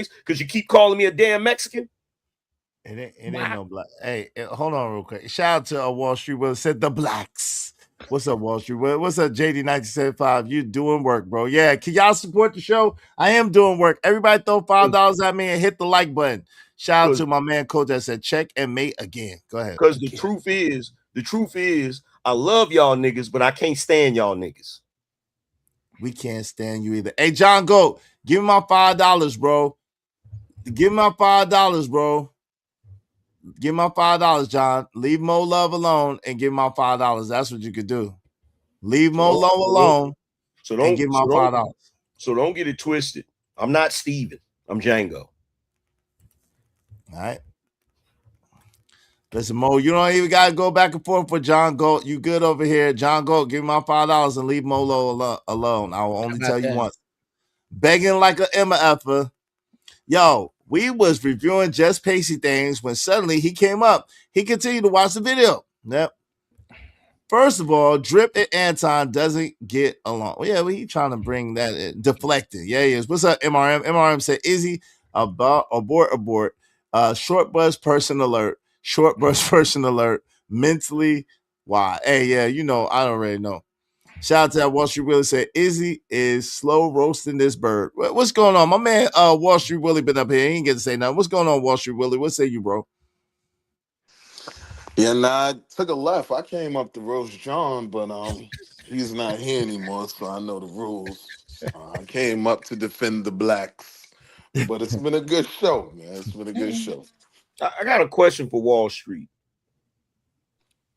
because you keep calling me a damn Mexican? It ain't no black. Hey, hold on real quick. Shout out to Wall Street Will said the blacks. What's up, Wall Street Will? What's up, JD 1975? You doing work, bro? Yeah, can y'all support the show? I am doing work. Everybody throw $5 at me and hit the like button. Shout out to my man Coach that said check and mate again. Go ahead. Because the truth is, I love y'all niggas, but I can't stand y'all niggas. We can't stand you either. Hey, John Goat, give me my $5, bro. Give me my $5, bro. Give me my $5, John. Leave Mo Love alone and give me my $5. That's what you could do. Leave Mo Love alone and give my $5. So don't get it twisted. I'm not Steven. I'm Django. All right. Listen, Mo, you don't even got to go back and forth for John Goat. You good over here. John Goat, give me my $5 and leave Mo Love alone. I will only tell you once. Begging like an MFer. Yo, we was reviewing Jess Pacey things when suddenly he came up. He continued to watch the video. Yep. First of all, Drip and Anton doesn't get along. Well, yeah, he trying to bring that in. Deflecting. Yeah, he is. What's up, MRM? MRM said, Izzy, abort. Short bus person alert. Short bus person alert. Mentally, why? Hey, yeah, you know, I already know. Shout out to that Wall Street Willie said, Izzy is slow roasting this bird. What's going on? My man Wall Street Willie been up here. He ain't get to say nothing. What's going on, Wall Street Willie? What say you, bro? Yeah, I took a left. I came up to roast John, but he's not here anymore, so I know the rules. I came up to defend the blacks. But it's been a good show, man. It's been a good show. I got a question for Wall Street.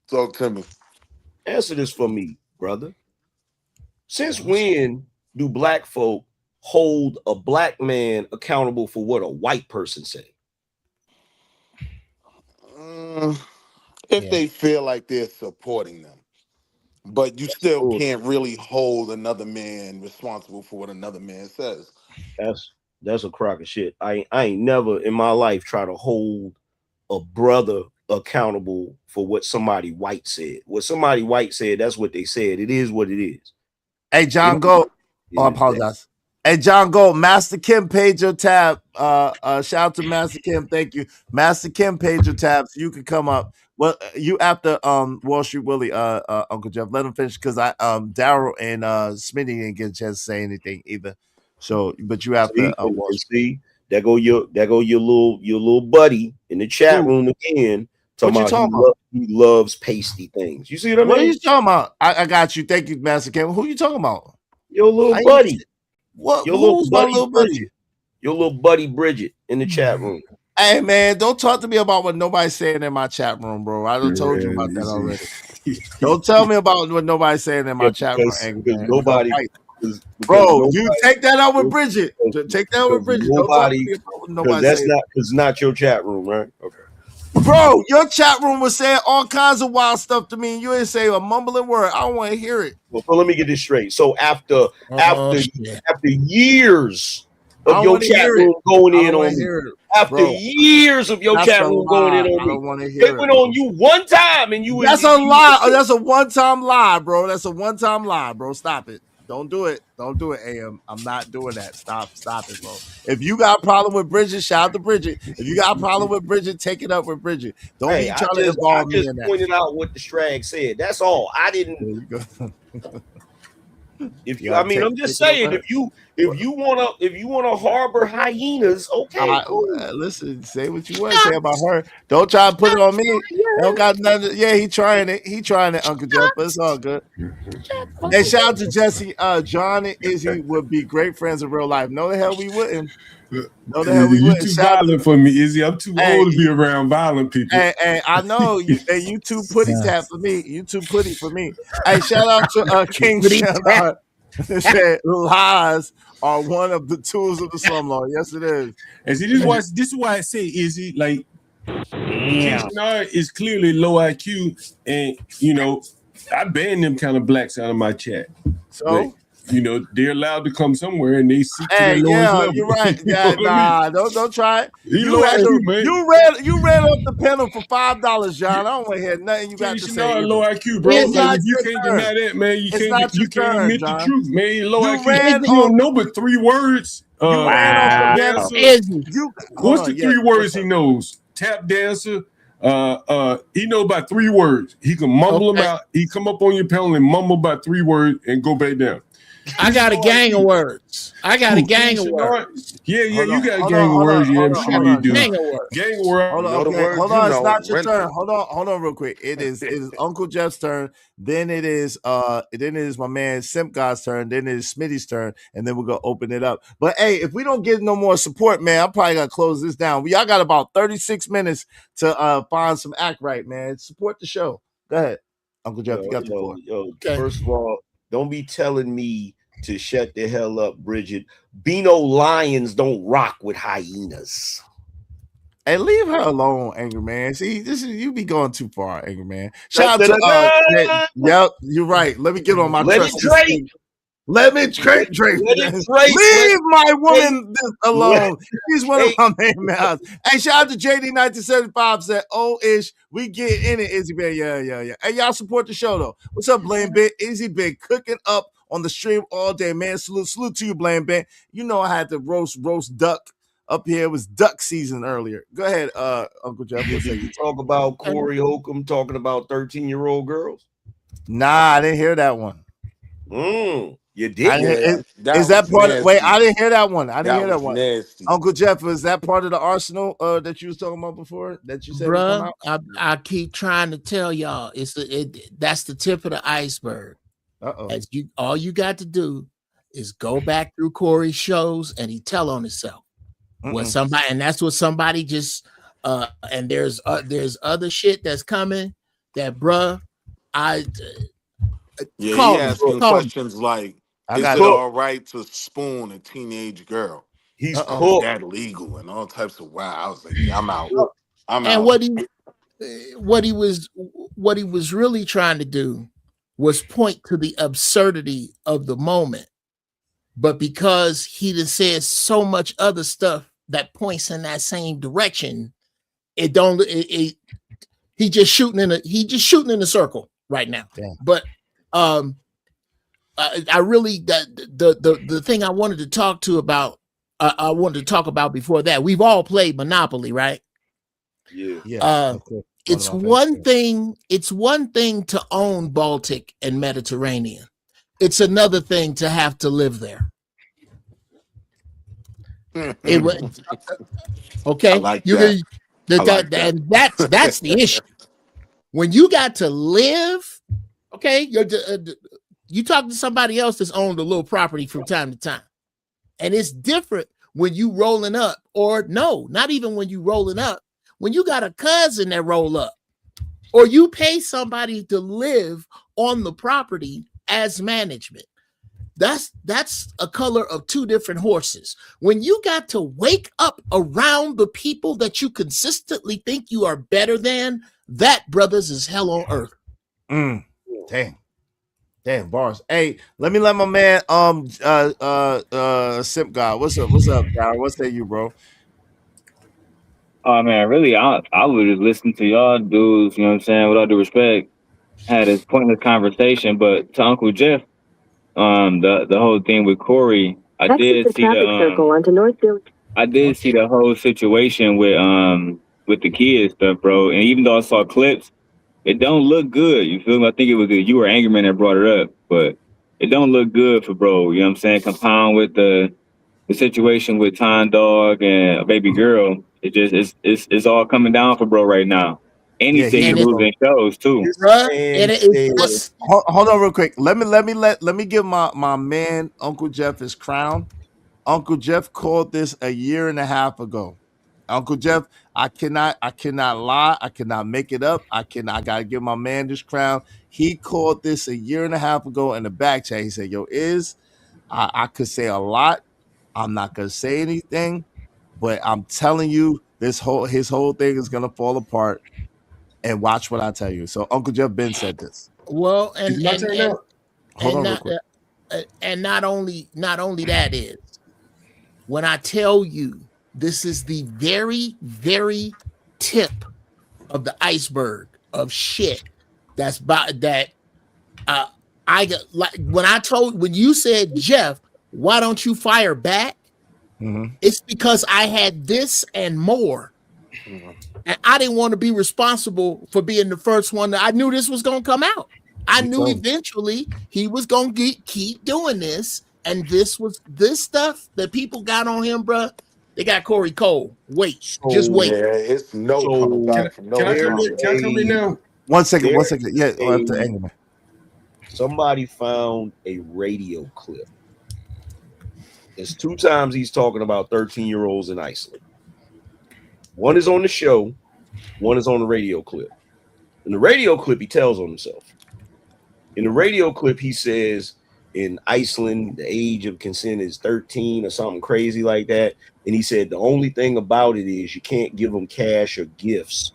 Talk to me. Answer this for me, brother. Since when do black folk hold a black man accountable for what a white person say? If they feel like they're supporting them. But you still can't really hold another man responsible for what another man says. That's a crock of shit. I ain't never in my life try to hold a brother accountable for what somebody white said. What somebody white said, that's what they said. It is what it is. Hey, John Gold. I apologize. Hey, John Gold, Master Kim paid your tab. Shout out to Master Kim. Thank you. Master Kim paid your tab, so you can come up. Well, you after Wall Street Willie, Uncle Jeff. Let him finish because Daryl and Smitty didn't get a chance to say anything either. So, but you have to see. There go your little buddy in the chat room again. What you talking about? He loves pasty things. You see what I mean? What are you talking about? I got you. Thank you, Master Kim. Who you talking about? Your little buddy. What? Who's my little buddy? Your little buddy Bridget in the chat room. Hey man, don't talk to me about what nobody's saying in my chat room, bro. I done told you about that already. Don't tell me about what nobody's saying in my chat room. Because nobody, bro, you take that out with Bridget. Take that out with Bridget. Nobody, that's not. It's not your chat room, right? Okay. Bro, your chat room was saying all kinds of wild stuff to me, and you didn't say a mumbling word. I don't want to hear it. Well, let me get this straight. So after years of your chat room going in on me, after years of your chat room going in on me, they went on you one time, and you. That's a lie. That's a one-time lie, bro. That's a one-time lie, bro. Stop it. Don't do it. Don't do it, AM. I'm not doing that. Stop it, bro. If you got a problem with Bridget, shout out to Bridget. If you got a problem with Bridget, take it up with Bridget. Don't be trying to involve me in that. I just pointed out what the Strag said. That's all. I didn't. I'm just saying, if you wanna harbor hyenas, okay. Listen, say what you want to say about her. Don't try to put it on me. Don't got nothing. Yeah, he trying it, Uncle Jeff. But it's all good. Hey, shout out to Jesse. John and Izzy would be great friends in real life. No, the hell we wouldn't. No, the hell we wouldn't. You too violent for me, Izzy. I'm too old to be around violent people. Hey, I know you. You too putty tap for me. You too putty for me. Hey, shout out to King Shannon. It said lies are one of the tools of the slumlord. Yes, it is. And see, this is why I say, Izzy, like, King Shannon is clearly low IQ, and I banned them kind of blacks out of my chat. So. But, they're allowed to come somewhere and they seek to their lowest level. You're right. Yeah, don't try it. You ran up the panel for $5, John. I don't want to hear nothing you got to say. Low IQ, bro. Like, if you can't deny that, man, you can't admit the truth, man. Low IQ. You don't know but 3 words You and Uncle tap Jeff. dancer. You What's the 3 words he knows? Tap dancer. He know about 3 words. He can mumble them out. He come up on your panel and mumble about 3 words and go back down. I got a gang of words. I got a gang of words. Yeah, you got a gang of words. Yeah, I'm sure you do. Gang of words. Gang of words. Hold on, okay. Hold on. It's not your turn. Hold on, real quick. It is Uncle Jeff's turn. Then it is my man Simp God's turn. Then it is Smitty's turn, and then we're gonna open it up. But hey, if we don't get no more support, man, I'm probably gonna close this down. Y'all got about 36 minutes to find some act right, man. Support the show. Go ahead, Uncle Jeff. You got the floor. Okay. First of all, don't be telling me to shut the hell up, Bridget. Beano lions don't rock with hyenas. Hey, leave her alone, Anger Man. See, this is you be going too far, Anger Man. Shout out to yep, you're right. Let me get on my Let me Drake. Leave my woman alone. He's one of my main mouths. Hey, shout out to JD1975 said, "Oh ish, we get in it, Izzy Bear." Yeah. Hey, y'all support the show though. What's up, Blaine Bit? Izzy been cooking up on the stream all day, man. Salute to you, Blaine Bit. You know I had to roast duck. Up here, it was duck season earlier. Go ahead, Uncle Jeff. Did you talk about Corey Holcomb talking about 13-year-old girls? Nah, I didn't hear that one. You did. Is that part? Wait, I didn't hear that one. I didn't hear that one. Nasty. Uncle Jeff, is that part of the arsenal that you was talking about before? That you said, bruh, I keep trying to tell y'all, that's the tip of the iceberg. All you got to do is go back through Corey's shows and he tell on himself. What somebody, and that's what somebody just and there's other shit that's coming that bruh he asking questions like, is it all right to spoon a teenage girl? He's is that legal and all types of wow. I was like, yeah, I'm out. And what he was really trying to do was point to the absurdity of the moment. But because he done said so much other stuff that points in that same direction, he just shooting in a circle right now. Damn. But I really the thing I wanted to talk about before that, we've all played Monopoly, right? Yeah. It's one thing to own Baltic and Mediterranean. It's another thing to have to live there. Okay, like that. That's the issue. When you got to live, okay, you talk to somebody else that's owned a little property from time to time, and it's different when you rolling up, or no, not even when you rolling up. When you got a cousin that roll up, or you pay somebody to live on the property as management. That's a color of two different horses. When you got to wake up around the people that you consistently think you are better than, that, brothers, is hell on earth. Damn bars. Hey, let my man Simp God. What's up, guy? What say you, bro? Oh man, really, I would just listen to y'all dudes, you know what I'm saying, with all due respect, had this pointless conversation. But to Uncle Jeff, the whole thing with Corey, I did see the whole situation with the kids stuff, bro. And even though I saw clips, it don't look good. You feel me? I think it was you or Angerman that brought it up, but it don't look good for bro. You know what I'm saying? Compound with the situation with Time Dog and a baby girl. It just it's all coming down for bro right now. And he's losing shows too. Hold on real quick. Let me give my man Uncle Jeff his crown. Uncle Jeff called this a year and a half ago. Uncle Jeff, I cannot lie. I cannot make it up. I gotta give my man this crown. He called this a year and a half ago in the back chat. He said, "Yo, I could say a lot. I'm not gonna say anything, but I'm telling you, his whole thing is gonna fall apart. And watch what I tell you." So Uncle Jeff Ben said this. Well, hold on real quick. And not only that is, when I tell you this is the very, very tip of the iceberg of shit that's about that. I got like when you said, Jeff, why don't you fire back? It's because I had this and more. And I didn't want to be responsible for being the first one. I knew this was going to come out. I knew eventually he was going to keep doing this. And this stuff that people got on him, bro. They got Corey Cole. Wait, just wait. Yeah, it's coming back from no. Can I come in now? 1 second. 1 second. Yeah, somebody found a radio clip. There's 2 times he's talking about 13-year-olds in Iceland. One is on the show, one is on the radio clip. In the radio clip, he tells on himself. In the radio clip, he says in Iceland, the age of consent is 13 or something crazy like that. And he said the only thing about it is you can't give them cash or gifts.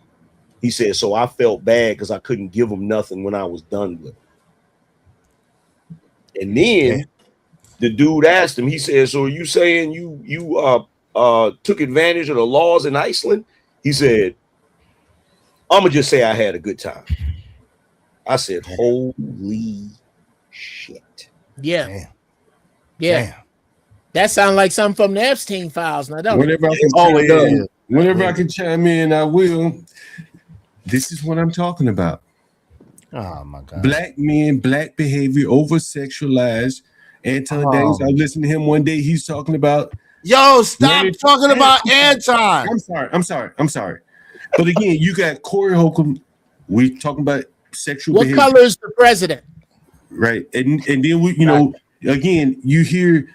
He said, so I felt bad because I couldn't give them nothing when I was done with them. And then the dude asked him, he said, so are you saying you took advantage of the laws in Iceland? He said, I'm going to just say I had a good time. I said, holy shit. Yeah. Damn. Yeah. Damn. That sounds like something from the Epstein files. Now, don't whenever I can chime in, I will. This is what I'm talking about. Oh, my God. Black men, black behavior, over-sexualized. Anton Davis, I listened to him one day. He's talking about. Yo, stop talking about Anton. I'm sorry. But again, you got Corey Holcomb. We're talking about sexual behavior. What color is the president? Right. And then we, again, you hear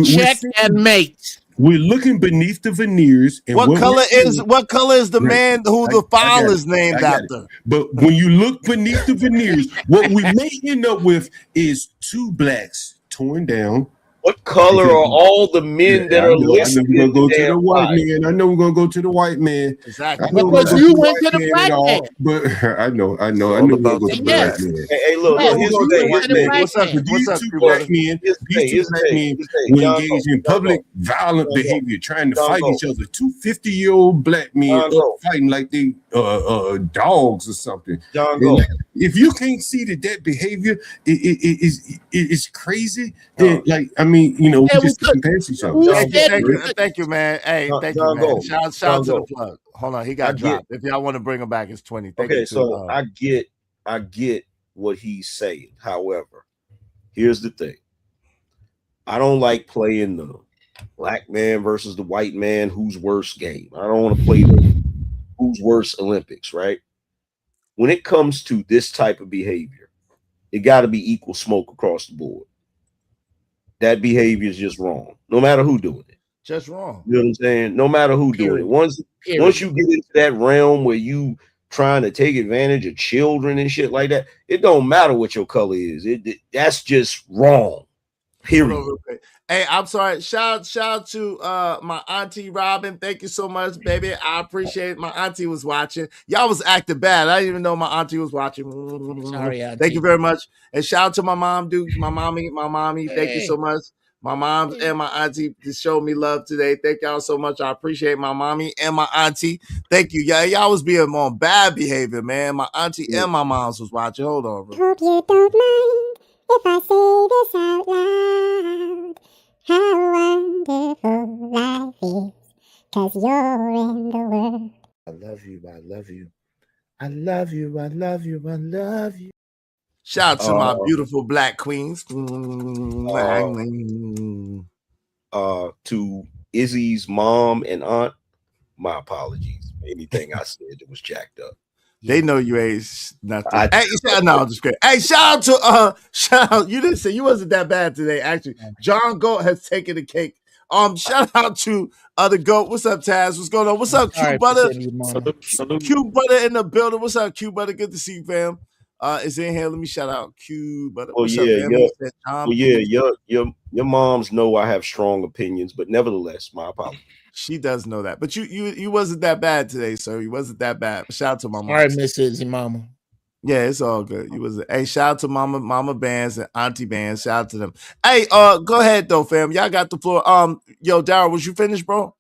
check and mate. We're looking beneath the veneers. And what color is the man who the file is named after? But when you look beneath the veneers, what we may end up with is 2 blacks torn down. What color are all the men that are listening? I know we're gonna go to the white man. I know we're gonna go to the white man. Exactly. Because you went to the black man. But I know. I know we're gonna go to the black man. Hey, look, what's up? These 2 black men were engaged in public violent behavior, trying to fight each other. 2 50-year-old black men fighting like they dogs or something. If you can't see that behavior is crazy, then we just compares each other. Thank you, man. Hey, thank you, man. Shout out to the plug. Hold on, he got dropped. If y'all want to bring him back, it's 20. Okay, so I get what he's saying. However, here's the thing. I don't like playing the black man versus the white man, who's worse game. I don't want to play the who's worse Olympics, right? When it comes to this type of behavior, it got to be equal smoke across the board. That behavior is just wrong, no matter who doing it. Just wrong. You know what I'm saying? No matter who doing it. Once you get into that realm where you trying to take advantage of children and shit like that, it don't matter what your color is. That's just wrong. Period. Hey, I'm sorry. Shout out to my auntie Robin. Thank you so much, baby. I appreciate it. My auntie was watching. Y'all was acting bad. I didn't even know my auntie was watching. Sorry, auntie. Thank you very much. And shout out to my mom, dude. My mommy. Thank you so much. My mom and my auntie just showed me love today. Thank y'all so much. I appreciate my mommy and my auntie. Thank you. Y'all was being on bad behavior, man. My auntie and my moms was watching. Hold on, bro. Hope you don't mind if I say this out loud. How wonderful life is, 'cause you're in the world. I love you. I love you. I love you. I love you. I love you. Shout out to my beautiful black queens. To Izzy's mom and aunt, my apologies. Anything I said that was jacked up. They know you ain't nothing. I'm just kidding. Hey, shout out. You didn't say you wasn't that bad today. Actually, John Goat has taken the cake. Shout out to the Goat. What's up, Taz? What's going on? What's up, Q Butter? Q Butter in the building. What's up, Q Butter? Good to see you, fam. Is in here. Let me shout out Q Butter. What's up, fam? Your moms know I have strong opinions, but nevertheless, my apologies. She does know that, but you wasn't that bad today, sir. You wasn't that bad. Shout out to my mom. All right, Miss Izzy, mama. Yeah, it's all good. You was. Hey, shout out to mama bands and auntie bands. Shout out to them. Hey, go ahead though, fam. Y'all got the floor. Yo, Daryl, was you finished, bro?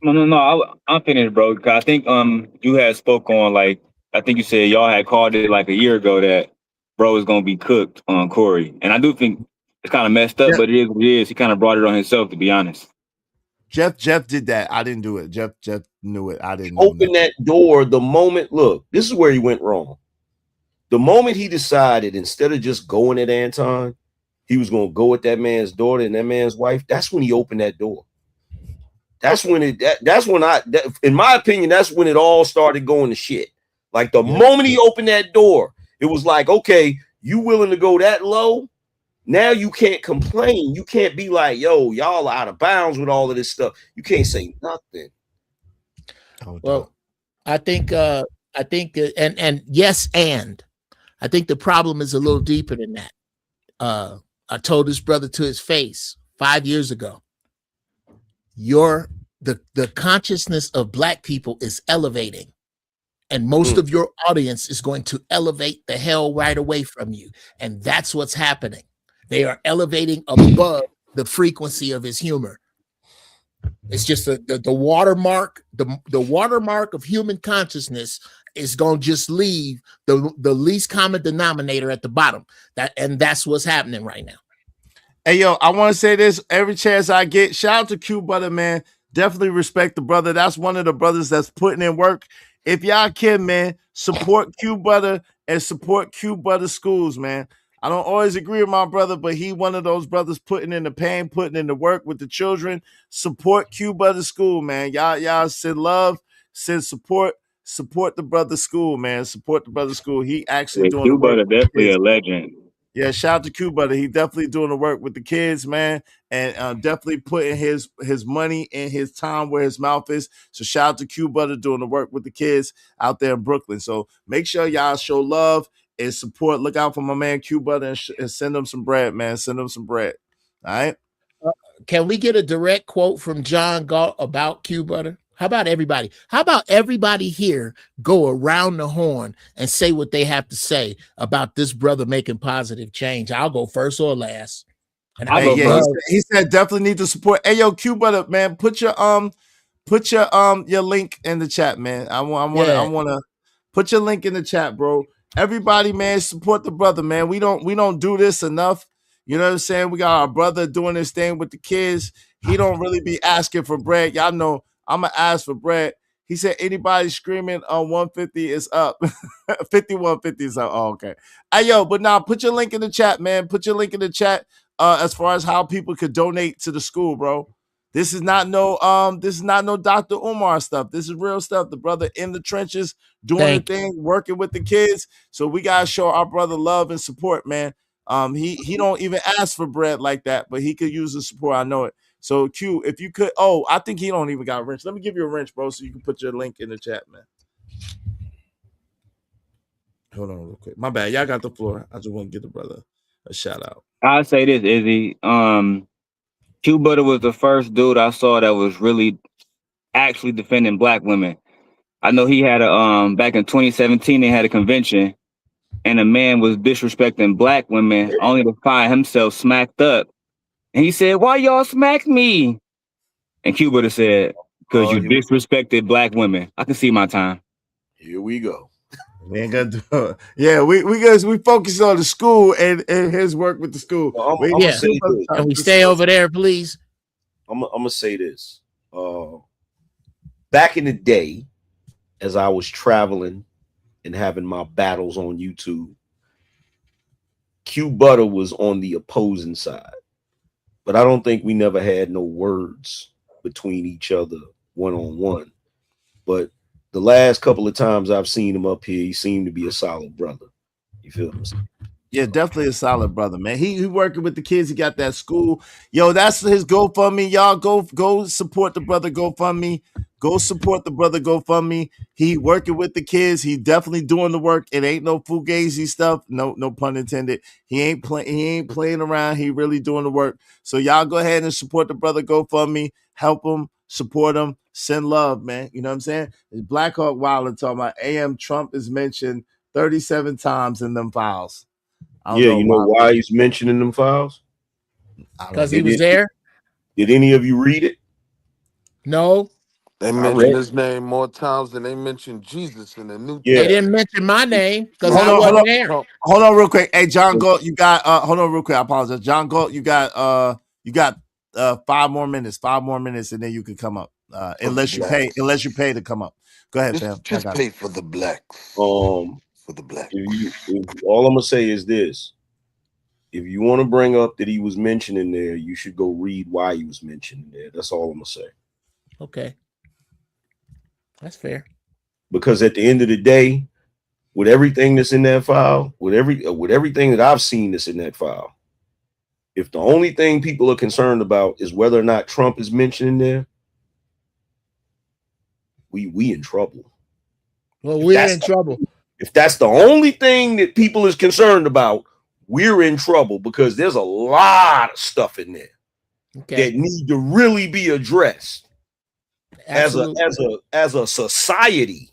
No. I'm finished, bro. I think you had spoke on I think you said y'all had called it like a year ago that bro is gonna be cooked on Corey, and I do think It's kind of messed up, but it is what it is. He kind of brought it on himself, to be honest. Jeff did that. I didn't do it. Jeff knew it. I didn't know. Open that door the moment. Look, this is where he went wrong. The moment he decided, instead of just going at Anton, he was going to go at that man's daughter and that man's wife. That's when he opened that door. That's when in my opinion, that's when it all started going to shit. Like the moment he opened that door, it was like, okay, you willing to go that low? Now you can't complain. You can't be like, yo, y'all are out of bounds with all of this stuff. You can't say nothing. Well, I think, and yes, and I think the problem is a little deeper than that. I told this brother to his face 5 years ago, the consciousness of Black people is elevating, and most of your audience is going to elevate the hell right away from you. And that's what's happening. They are elevating above the frequency of his humor. It's just the watermark, the watermark of human consciousness is going to just leave the least common denominator at the bottom. That's what's happening right now. Hey, yo, I want to say this every chance I get. Shout out to Q Butter, man. Definitely respect the brother. That's one of the brothers that's putting in work. If y'all can, man, support Q Butter and support Q Butter schools, man. I don't always agree with my brother, but he one of those brothers putting in the pain, putting in the work with the children. Support Q Butter school, man. Y'all send love, send support the brother school, man. Support the brother school. He actually doing Q the work. Butter definitely a legend. Yeah, shout out to Q Butter. He definitely doing the work with the kids, man, and definitely putting his money and his time where his mouth is. So shout out to Q Butter doing the work with the kids out there in Brooklyn. So make sure y'all show love and support. Look out for my man Q Butter and send him some bread, man. Send him some bread. All right. Can we get a direct quote from John Galt about Q Butter? How about everybody? How about everybody here go around the horn and say what they have to say about this brother making positive change? I'll go first or last. And he said definitely need to support. Hey, yo, Q Butter, man, put your link in the chat, man. I want to put your link in the chat, bro. Everybody, man, support the brother, man. We don't do this enough. You know what I'm saying? We got our brother doing this thing with the kids. He don't really be asking for bread. Y'all know I'm gonna ask for bread. He said anybody screaming on 150 is up. 5150 is up. Oh, okay. Hey, yo, but now put your link in the chat, man. Put your link in the chat as far as how people could donate to the school, bro. This is not no Dr. Umar stuff. This is real stuff. The brother in the trenches doing the thing, working with the kids. So we gotta show our brother love and support, man. He don't even ask for bread like that, but he could use the support. I know it. So Q, if you could, I think he don't even got a wrench. Let me give you a wrench, bro, so you can put your link in the chat, man. Hold on real quick. My bad. Y'all got the floor. I just want to give the brother a shout out. I'll say this, Izzy. Q Butter was the first dude I saw that was really actually defending Black women. I know he had back in 2017, they had a convention and a man was disrespecting Black women only to find himself smacked up. And he said, "Why y'all smack me?" And Q Butter said, "Because you disrespected Black women." I can see my time. Here we go. We ain't gonna do it. Yeah, we focus on the school and his work with the school. I'm gonna say this. Can we stay over there, please? I'm gonna say this. Back in the day, as I was traveling and having my battles on YouTube, Q Butter was on the opposing side. But I don't think we never had no words between each other one-on-one. But the last couple of times I've seen him up here, he seemed to be a solid brother. You feel me? Yeah, definitely a solid brother, man. He working with the kids. He got that school. Yo, that's his GoFundMe. Y'all go support the brother GoFundMe. Go support the brother GoFundMe. He working with the kids. He definitely doing the work. It ain't no fugazi stuff. No pun intended. He ain't playing around. He really doing the work. So y'all go ahead and support the brother GoFundMe. Help him, support him, send love, man. You know what I'm saying? Black Hawk Wilder talking about AM Trump is mentioned 37 times in them files. Yeah, you know why he's mentioning them files? Because he was there. Did any of you read it? No. They mentioned his name more times than they mentioned Jesus in the New Testament. They didn't mention my name because I wasn't there. Hold on real quick. Hey, John Galt, you got hold on real quick. I apologize. John Galt, you got 5 more minutes. 5 more minutes, and then you can come up. Unless you pay to come up. Go ahead, fam. Just pay for the blacks. For the blacks. All I'm gonna say is this. If you want to bring up that he was mentioning there, you should go read why he was mentioning there. That's all I'm gonna say. Okay. That's fair. Because at the end of the day, with everything that's in that file, with everything that I've seen that's in that file, if the only thing people are concerned about is whether or not Trump is mentioned in there, we in trouble. Well, we're in trouble. If that's the only thing that people is concerned about, we're in trouble because there's a lot of stuff in there that need to really be addressed. Absolutely. as a society.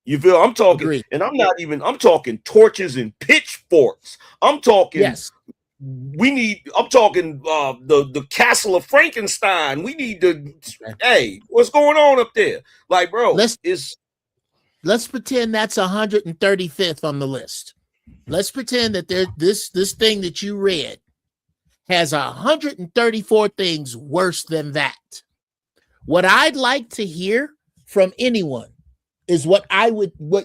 You feel I'm talking? Agreed. And I'm talking torches and pitchforks. I'm talking I'm talking the castle of Frankenstein. We need to hey, what's going on up there? Like, bro, let's pretend that's 135th on the list. Let's pretend that this thing that you read has 134 things worse than that. What I'd like to hear from anyone is what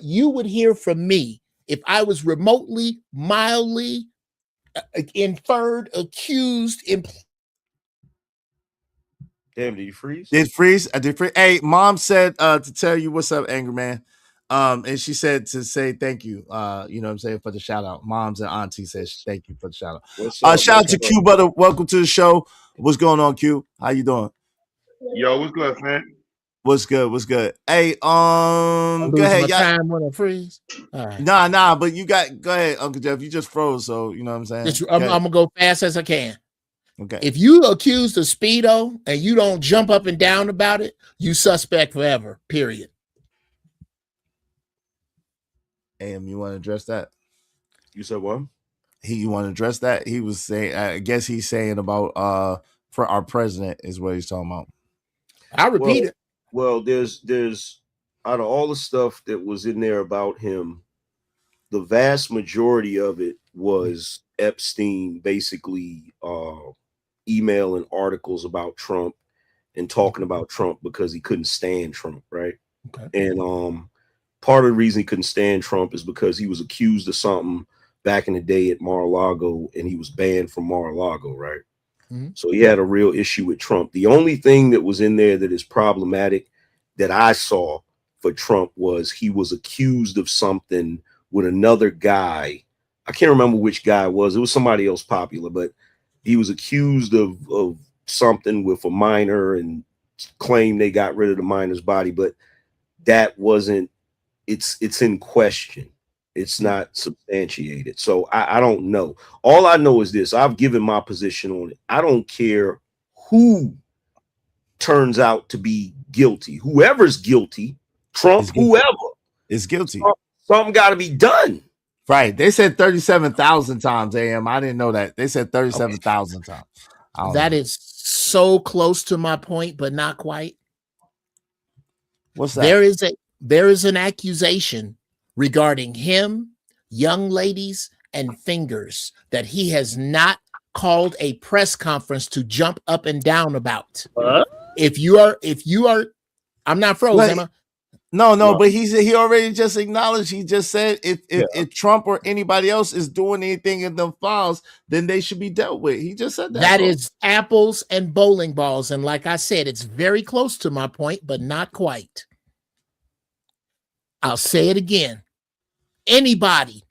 you would hear from me if I was remotely, mildly inferred, accused. Damn, did you freeze? Did freeze? I did freeze. Hey, mom said to tell you what's up, Angry Man. And she said to say thank you. You know what I'm saying, for the shout out. Moms and auntie says thank you for the shout out. Shout out to Q Brother. Welcome to the show. What's going on, Q? How you doing? Yo, what's good, man? What's good? What's good? Hey, go ahead. Time when I freeze. All right. Nah, but you go ahead, Uncle Jeff. You just froze, so you know what I'm saying. I'm gonna go fast as I can. Okay. If you accused of Speedo and you don't jump up and down about it, you suspect forever. Period. You want to address that? You said what? You want to address that? He was saying. I guess he's saying about for our president is what he's talking about. I repeat it. Well, there's out of all the stuff that was in there about him, the vast majority of it was Epstein basically emailing articles about Trump and talking about Trump because he couldn't stand Trump, right? Okay. And part of the reason he couldn't stand Trump is because he was accused of something back in the day at Mar-a-Lago and he was banned from Mar-a-Lago, right? Mm-hmm. So he had a real issue with Trump. The only thing that was in there that is problematic that I saw for Trump was he was accused of something with another guy. I can't remember which guy it was. It was somebody else popular, but he was accused of something with a minor and claimed they got rid of the minor's body, but that wasn't, it's in question. It's not substantiated. So I don't know. All I know is this. I've given my position on it. I don't care who turns out to be guilty. Whoever's guilty, Trump, whoever is guilty. Something got to be done. Right. They said 37,000 times, AM. I didn't know that. They said 37,000 times. That is so close to my point, but not quite. What's that? There is an accusation regarding him, young ladies, and fingers that he has not called a press conference to jump up and down about. If you are, I'm not frozen, Emma. No, but he already just acknowledged. He just said if Trump or anybody else is doing anything in them files, then they should be dealt with. He just said that. That is apples and bowling balls, and like I said, it's very close to my point, but not quite. I'll say it again. Anybody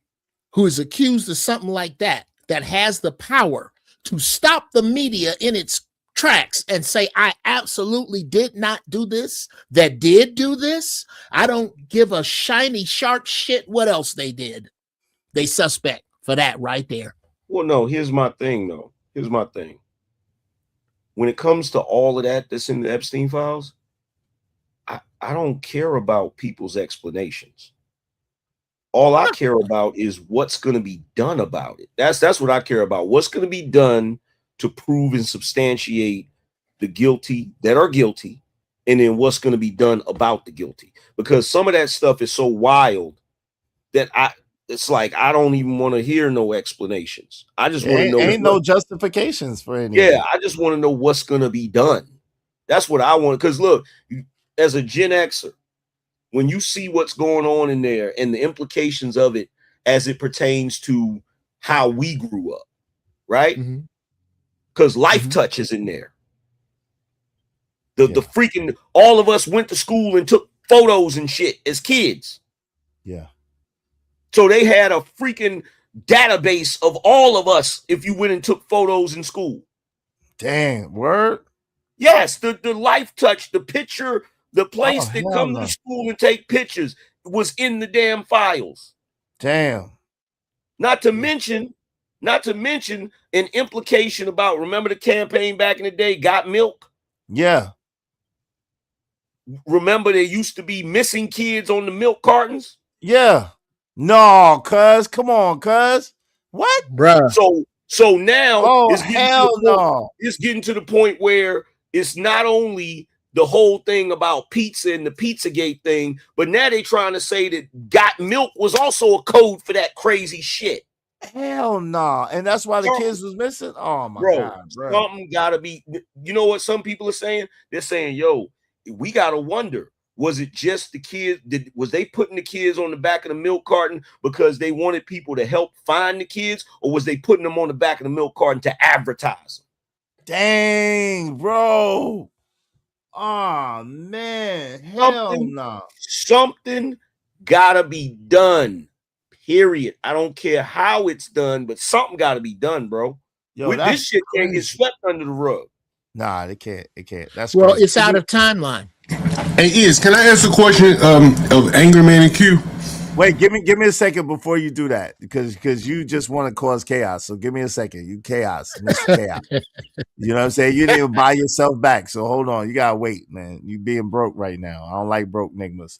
who is accused of something like that has the power to stop the media in its tracks and say, I absolutely did not do this, that did do this. I don't give a shiny sharp shit what else they did. They suspect for that right there. Well, no, here's my thing, though. Here's my thing. When it comes to all of that that's in the Epstein files, I don't care about people's explanations. All I care about is what's going to be done about it. That's what I care about. What's going to be done to prove and substantiate the guilty that are guilty and then what's going to be done about the guilty. Because some of that stuff is so wild that it's like I don't even want to hear no explanations. I just want to know. Ain't no justifications for any. Yeah, I just want to know what's going to be done. That's what I want. Because look, as a Gen Xer, when you see what's going on in there and the implications of it as it pertains to how we grew up, right? Because Life Touch is in there. The freaking all of us went to school and took photos and shit as kids. Yeah. So they had a freaking database of all of us if you went and took photos in school. Dang, word? Yes, the Life Touch, the picture, the place that come to the school and take pictures was in the damn files. Damn. Not to mention an implication about, remember the campaign back in the day, Got Milk? Yeah. Remember there used to be missing kids on the milk cartons? Yeah. No, cuz. Come on, cuz. What? Bruh. So now it's getting to the point where it's not only the whole thing about pizza and the Pizzagate thing, but now they're trying to say that Got Milk was also a code for that crazy shit. Hell no. And that's why the kids was missing. Oh my God, bro. Something gotta be. You know what some people are saying? They're saying, yo, we gotta wonder. Was it just the kids? Was they putting the kids on the back of the milk carton because they wanted people to help find the kids, or was they putting them on the back of the milk carton to advertise them? Dang, bro. Oh man. Hell no. Something gotta be done. Period. I don't care how it's done, but something gotta be done, bro. Yo, this shit can't get swept under the rug. Nah, it can't. It can't. That's well, crazy. It's out of timeline. Hey, can I ask a question of Angry Man and Q? Wait, give me a second before you do that, because you just want to cause chaos. So give me a second. You chaos, Mr. Chaos. You know what I'm saying? You didn't even buy yourself back. So hold on. You gotta wait, man. You being broke right now. I don't like broke niggas.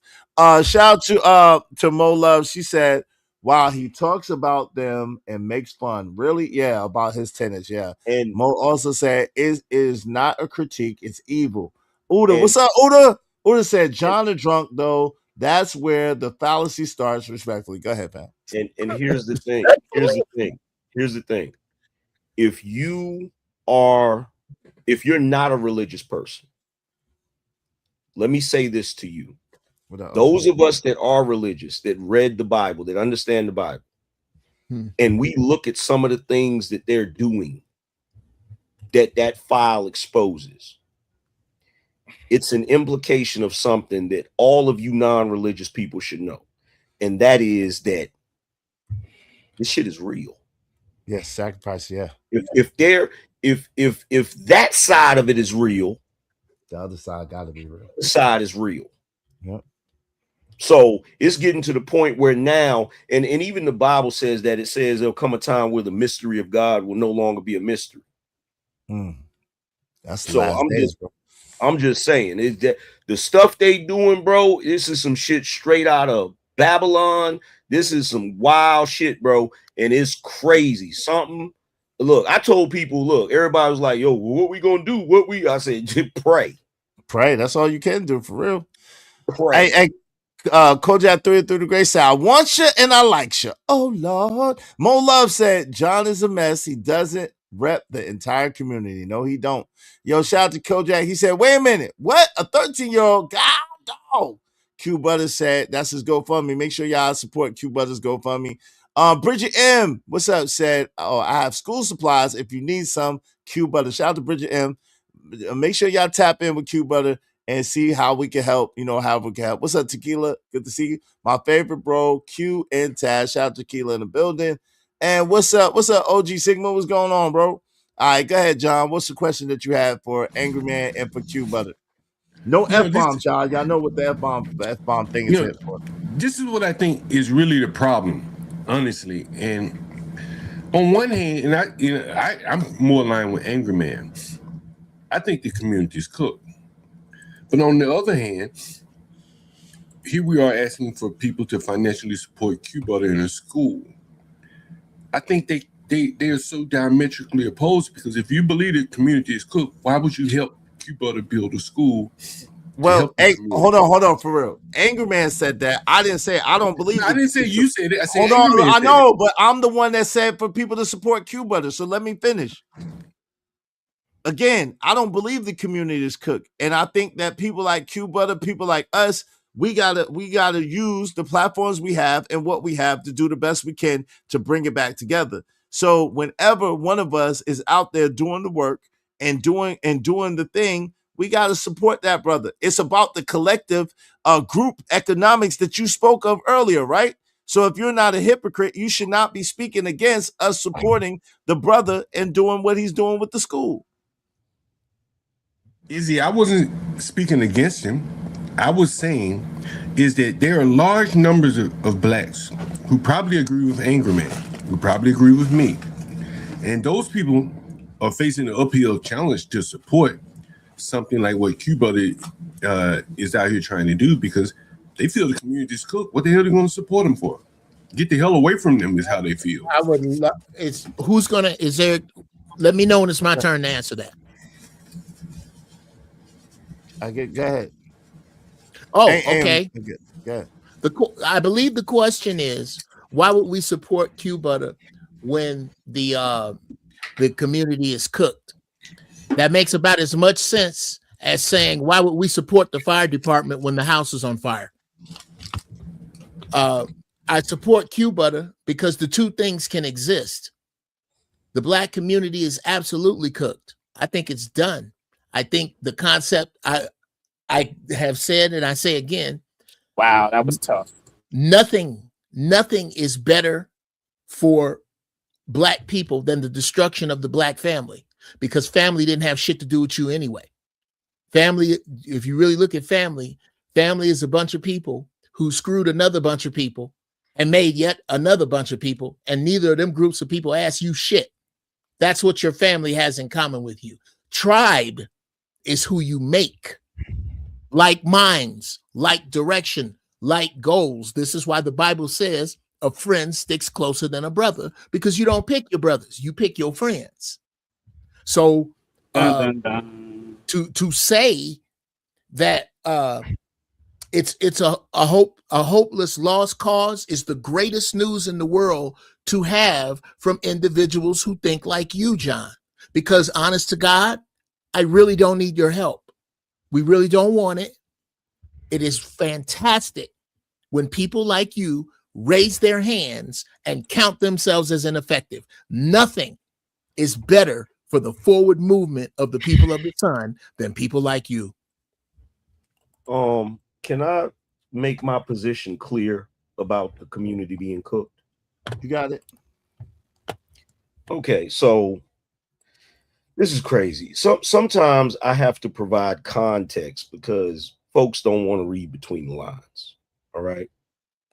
Shout out to Mo Love. She said, while he talks about them and makes fun, really, yeah, about his tennis, yeah. And Mo also said, it is not a critique, it's evil. Uda, what's up, Uda? Uda said, John the drunk, though. That's where the fallacy starts, respectfully. Go ahead, fam. And here's the thing. Here's the thing. If you're not a religious person, let me say this to you. Those of us that are religious, that read the Bible, that understand the Bible, and we look at some of the things that they're doing, that file exposes, it's an implication of something that all of you non-religious people should know. And that is that this shit is real. Yes, sacrifice, yeah. If that side of it is real, the other side gotta be real. The side is real. Yep. So it's getting to the point where now, and even the Bible says that, it says there'll come a time where the mystery of God will no longer be a mystery. That's the last days, bro. I'm just saying, is that the stuff they doing, bro? This is some shit straight out of Babylon. This is some wild shit, bro, and it's crazy. Something. Look, I told people, look, everybody was like, "Yo, what we gonna do? I said, pray. Pray. That's all you can do, for real. Pray. Hey, Kojak through the great side. I want you and I like you. Oh Lord. Mo Love said John is a mess. He doesn't rep the entire community. No, he don't. Yo, shout out to Kojak. He said, wait a minute. What? A 13-year-old? God dog. Q Butters said that's his GoFundMe. Make sure y'all support Q Butters GoFundMe. Bridget M, what's up? Said, oh, I have school supplies. If you need some, Q Butter. Shout out to Bridget M. Make sure y'all tap in with Q Butter and see how we can help, how we can help. What's up, Tequila? Good to see you. My favorite bro, Q and Taz. Shout out to Tequila in the building. And what's up, OG Sigma? What's going on, bro? All right, go ahead, John. What's the question that you have for Angry Man and for Q Butter? No F-bomb, child. Y'all know what the F-bomb thing is hit for. This is what I think is really the problem, honestly. And on one hand, and I'm more aligned with Angry Man. I think the community is cooked. But on the other hand, here we are asking for people to financially support Q Butter in a school. I think they are so diametrically opposed, because if you believe the community is cooked, why would you help Q Butter build a school Well, hold on, for real. Angry Man said that. I didn't say it. I don't believe. I didn't say you said it. I said hold on. I know, but I'm the one that said for people to support Q Butter. So let me finish. Again, I don't believe the community is cooked, and I think that people like Q Butter, people like us, we gotta use the platforms we have and what we have to do the best we can to bring it back together. So whenever one of us is out there doing the work and doing the thing, we got to support that brother. It's about the collective group economics that you spoke of earlier, right? So if you're not a hypocrite, you should not be speaking against us supporting the brother and doing what he's doing with the school. Izzy, I wasn't speaking against him. I was saying is that there are large numbers of blacks who probably agree with Angry Man, who probably agree with me. And those people are facing an uphill challenge to support something like what Q Butter is out here trying to do, because they feel the community is cooked. What the hell are they going to support them for? Get the hell away from them is how they feel. I would let me know when it's my turn to answer that. Go ahead. Oh, okay. Go ahead. I believe the question is, why would we support Q Butter when the community is cooked? That makes about as much sense as saying, why would we support the fire department when the house is on fire? I support Q Butter because the two things can exist. The black community is absolutely cooked. I think it's done. I think the concept, I have said, and I say again. Wow, that was tough. Nothing is better for black people than the destruction of the black family, because family didn't have shit to do with you anyway. Family, if you really look at family is a bunch of people who screwed another bunch of people and made yet another bunch of people, and neither of them groups of people ask you shit. That's what your family has in common with you. Tribe is who you make. Like minds, like direction, like goals. This is why the Bible says a friend sticks closer than a brother, because you don't pick your brothers, you pick your friends. So to say that it's a hopeless lost cause is the greatest news in the world to have from individuals who think like you, John. Because honest to God, I really don't need your help. We really don't want it. It is fantastic when people like you raise their hands and count themselves as ineffective. Nothing is better for the forward movement of the people of the sun than people like you. Can I make my position clear about the community being cooked? You got it. Okay, so this is crazy. Sometimes I have to provide context because folks don't want to read between the lines. All right.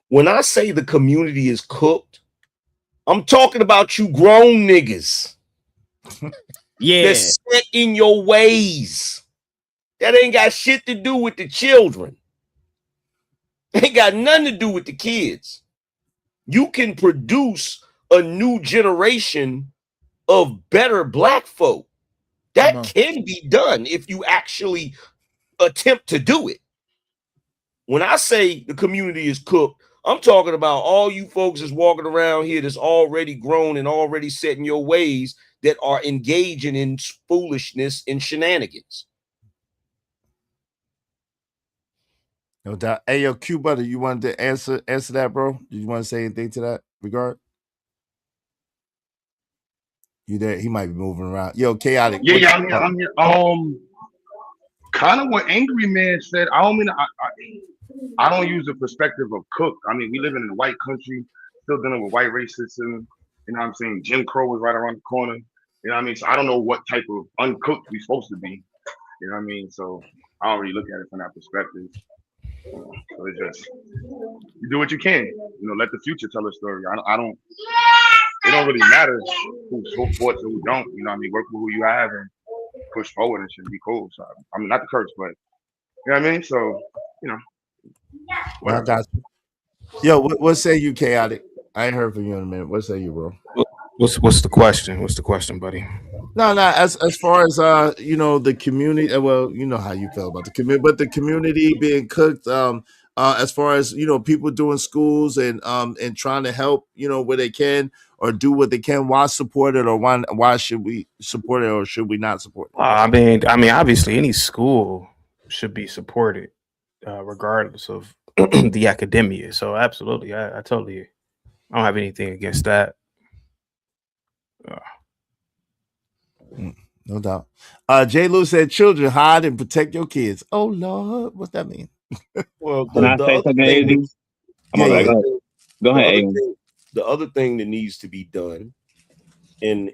When I say the community is cooked, I'm talking about you grown niggas. Yeah. That's set in your ways. That ain't got shit to do with the children. Ain't got nothing to do with the kids. You can produce a new generation of better black folk. That can be done if you actually attempt to do it. When I say the community is cooked, I'm talking about all you folks that's walking around here that's already grown and already set in your ways that are engaging in foolishness and shenanigans. No doubt. Hey, yo, Q Butter, you wanted to answer that, bro? Did you want to say anything to that regard? You there? He might be moving around. Yo, chaotic. Yeah, I'm here. Kind of what Angry Man said. I don't mean I don't use the perspective of cook. I mean, we live in a white country, still dealing with white racism. You know what I'm saying? Jim Crow was right around the corner. You know what I mean? So I don't know what type of uncooked we're supposed to be. You know what I mean? So I don't really look at it from that perspective. So it's just, you do what you can. You know, let the future tell a story. I don't. It don't really matter who supports or who don't. You know what I mean? Work with who you have and push forward and should be cool. So I mean, not the curse, but you know what I mean? So, you know. Well, I got you. Yo, what say you, chaotic? I ain't heard from you in a minute. What say you, bro? What's the question? What's the question, buddy? No, as far as you know, the community. Well, you know how you feel about the community, but the community being cooked. As far as you know, people doing schools and trying to help, you know, where they can or do what they can. Why support it, or why should we support it, or should we not support it? I mean, obviously, any school should be supported, regardless of the academia. So, absolutely, I totally, I don't have anything against that. No doubt. J. Lou said, "Children, hide and protect your kids." Oh Lord, what's that mean? Well, Can I say something, Izzy? Go ahead, Aiden. The other thing that needs to be done, and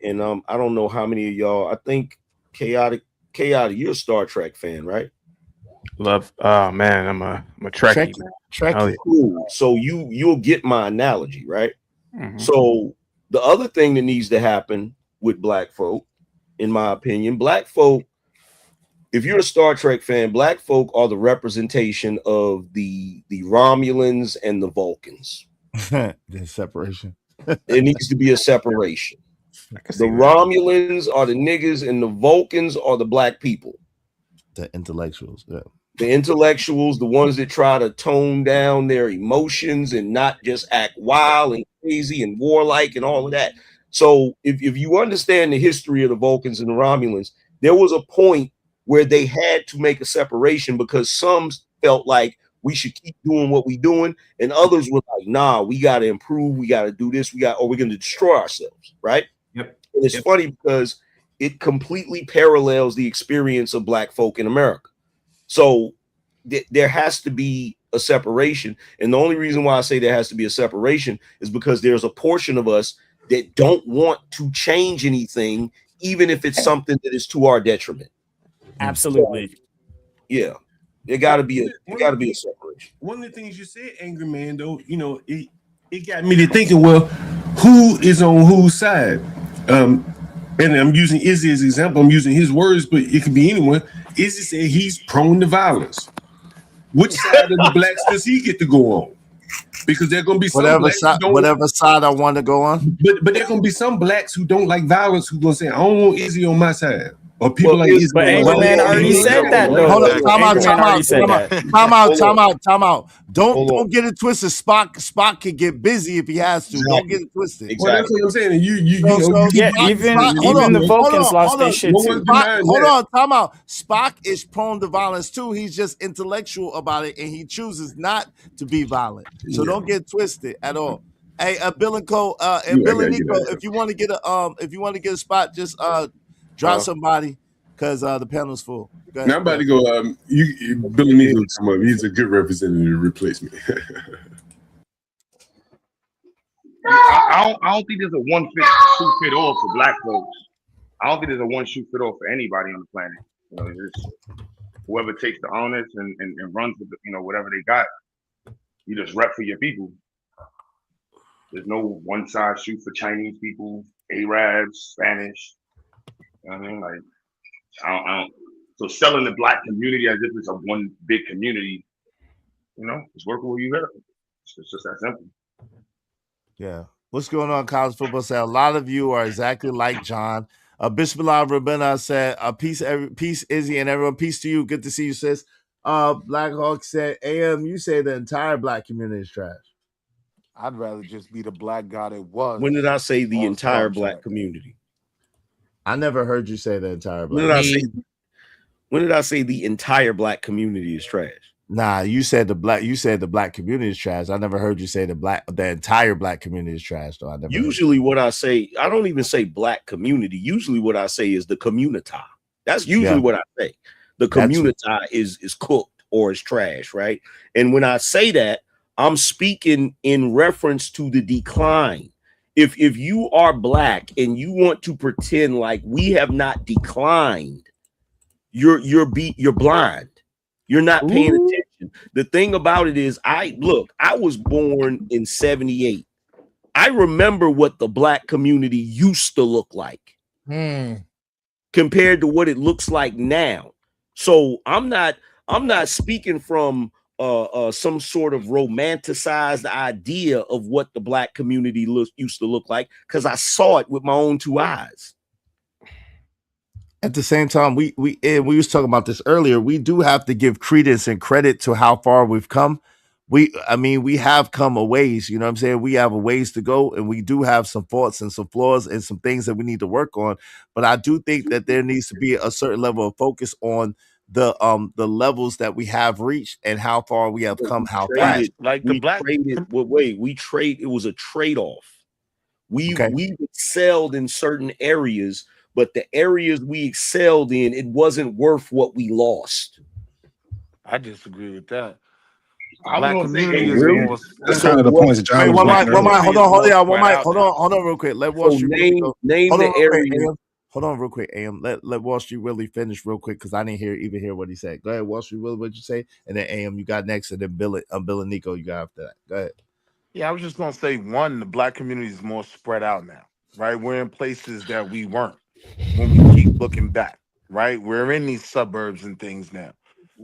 I don't know how many of y'all. I think chaotic, you're a Star Trek fan, right? Love. Oh man, I'm a Trekkie. Trekkie. Oh, yeah. Cool. So you'll get my analogy, right? Mm-hmm. So the other thing that needs to happen with black folk, in my opinion, black folk, if you're a Star Trek fan, black folk are the representation of the Romulans and the Vulcans. There's separation. There needs to be a separation. The Romulans are the niggas and the Vulcans are the black people. The intellectuals, yeah. The intellectuals, the ones that try to tone down their emotions and not just act wild and crazy and warlike and all of that. So if you understand the history of the Vulcans and the Romulans, there was a point where they had to make a separation because some felt like we should keep doing what we're doing, and others were like, nah, we got to improve, we got to do this, or we're going to destroy ourselves, right? Yep. And it's funny because it completely parallels the experience of black folk in America. So there has to be a separation. And the only reason why I say there has to be a separation is because there's a portion of us that don't want to change anything, even if it's something that is to our detriment. Absolutely. So, yeah. There gotta be a separation. One of the things you said, Angry Man, though, you know, it got me to thinking, well, who is on whose side? And I'm using Izzy as an example. I'm using his words, but it could be anyone. Izzy said he's prone to violence. Which side of the blacks does he get to go on? Because there are going to be some whatever side I want to go on. But there are going to be some blacks who don't like violence who going to say, I don't want Izzy on my side. Or people like Izzy. But Angry Man already said that, though. Hold on, time out. Don't get it twisted. Spock can get busy if he has to. Don't get it twisted. Exactly. Well, that's what I'm saying. Even the Vulcans lost their shit too. Hold on, time out. Spock is prone to violence too. He's just intellectual about it, and he chooses not to be violent. So don't get twisted at all. Hey, Bill and Cole, and Bill and Nico, if you want to get a spot, just drop somebody because the panel's full. Now I'm about to go. Bill and Nico come up. He's a good representative to replace me. I don't think there's a one shoe fit all for black folks. I don't think there's a one shoe fit all for anybody on the planet. You know, it's just whoever takes the honors and runs with whatever they got. You just rep for your people. There's no one size shoe for Chinese people, Arabs, Spanish. You know what I mean? Like, I don't. So selling the black community as if it's a one big community, it's working where you are. It's just that simple. Yeah. What's going on, college football? Say a lot of you are exactly like John. Bismillah Rabina said, peace, Izzy, and everyone. Peace to you. Good to see you, sis. Black Hawk said, AM, you say the entire black community is trash. I'd rather just be the black guy that was. When did I say the entire black community? I never heard you say the entire black community. When did I say the entire black community is trash? Nah, you said the black community is trash. I never heard you say the entire black community is trash, though. Usually what I say, I don't even say black community. Usually what I say is the community. That's usually what I say. The community is cooked or is trash, right? And when I say that, I'm speaking in reference to the decline. If you are black and you want to pretend like we have not declined, you're blind. You're not paying attention. The thing about it is, I was born in 78. I remember what the black community used to look like compared to what it looks like now. So I'm not speaking from some sort of romanticized idea of what the black community used to look like, because I saw it with my own two eyes. At the same time, we was talking about this earlier. We do have to give credence and credit to how far we've come. We have come a ways. You know what I'm saying? We have a ways to go, and we do have some faults and some flaws and some things that we need to work on. But I do think that there needs to be a certain level of focus on the levels that we have reached and how far we have come, how fast. Like the black. It was a trade-off. Okay. We excelled in certain areas, but the areas we excelled in, it wasn't worth what we lost. I disagree with that. Black community is more. That's kind of the points John was making. Hold on real quick. Let Wall Street name the area. Hold on real quick, AM. Let Wall Street really finish real quick because I didn't even hear what he said. Go ahead, Wall Street Willie, what'd you say? And then AM, you got next, and then Bill and Nico, you got after that. Go ahead. Yeah, I was just gonna say one, the black community is more spread out now, right? We're in places that we weren't when we keep looking back, right? We're in these suburbs and things now.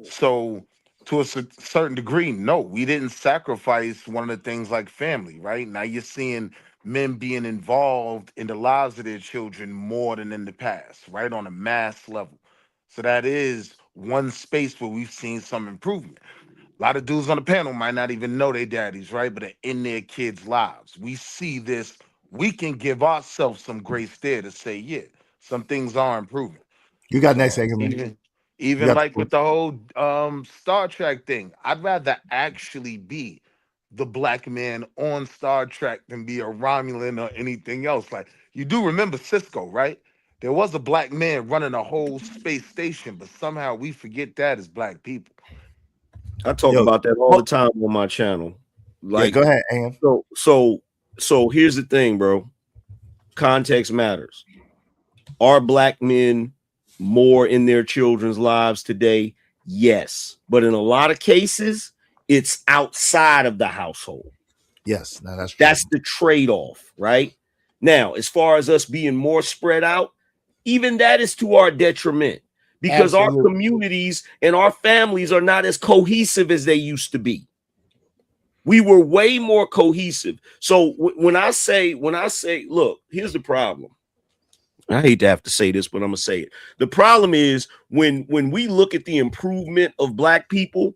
So to a certain degree, no, we didn't sacrifice one of the things like family, right? Now you're seeing men being involved in the lives of their children more than in the past, right? On a mass level. So that is one space where we've seen some improvement. A lot of dudes on the panel might not even know their daddies, right? But are in their kids' lives. We see this. We can give ourselves some grace there to say, yeah, some things are improving. You got next, AM. Even like with the whole Star Trek thing, I'd rather actually be the black man on Star Trek than be a Romulan or anything else. Like, you do remember Cisco, right? There was a black man running a whole space station, but somehow we forget that as black people. I talk about that all the time on my channel. Like, go ahead, AM. So here's the thing, bro. Context matters. Are black men more in their children's lives today? Yes. But in a lot of cases, it's outside of the household. Yes, no, that's the trade-off, right? Now, as far as us being more spread out, even that is to our detriment because our communities and our families are not as cohesive as they used to be. We were way more cohesive. So when I say, look, here's the problem. I hate to have to say this, but I'm gonna say it. The problem is when we look at the improvement of black people,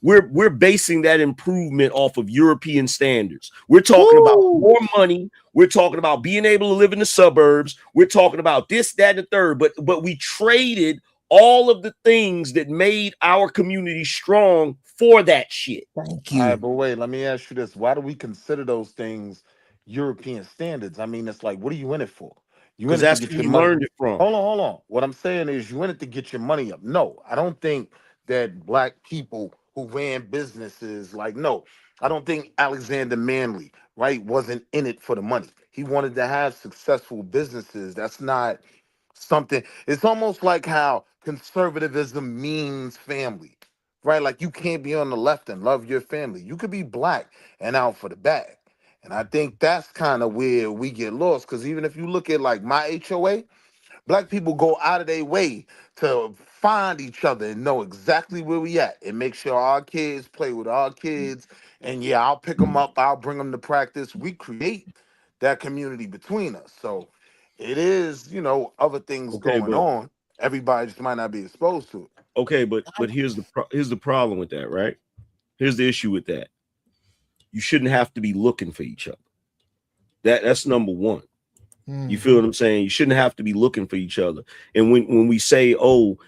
we're basing that improvement off of European standards. We're talking about more money. We're talking about being able to live in the suburbs. We're talking about this, that, and the third. But we traded all of the things that made our community strong for that shit. Thank you. All right, but wait, let me ask you this. Why do we consider those things European standards? I mean, it's like, what are you in it for? You in it that's to get where your you money. learned it from. Hold on. What I'm saying is you in it to get your money up. No, I don't think that black people who ran businesses no, I don't think Alexander Manley, right, wasn't in it for the money. He wanted to have successful businesses. That's not something. It's almost like how conservatism means family, right? Like you can't be on the left and love your family. You could be black and out for the bag. And I think that's kind of where we get lost. Because even if you look at like my HOA, black people go out of their way to find each other and know exactly where we at and make sure our kids play with our kids. And yeah, I'll pick them up. I'll bring them to practice. We create that community between us. So it is, other things going on. Everybody just might not be exposed to it. Okay, but here's the problem with that, right? Here's the issue with that. You shouldn't have to be looking for each other. That's number one. You feel what I'm saying? You shouldn't have to be looking for each other. And when we say, oh,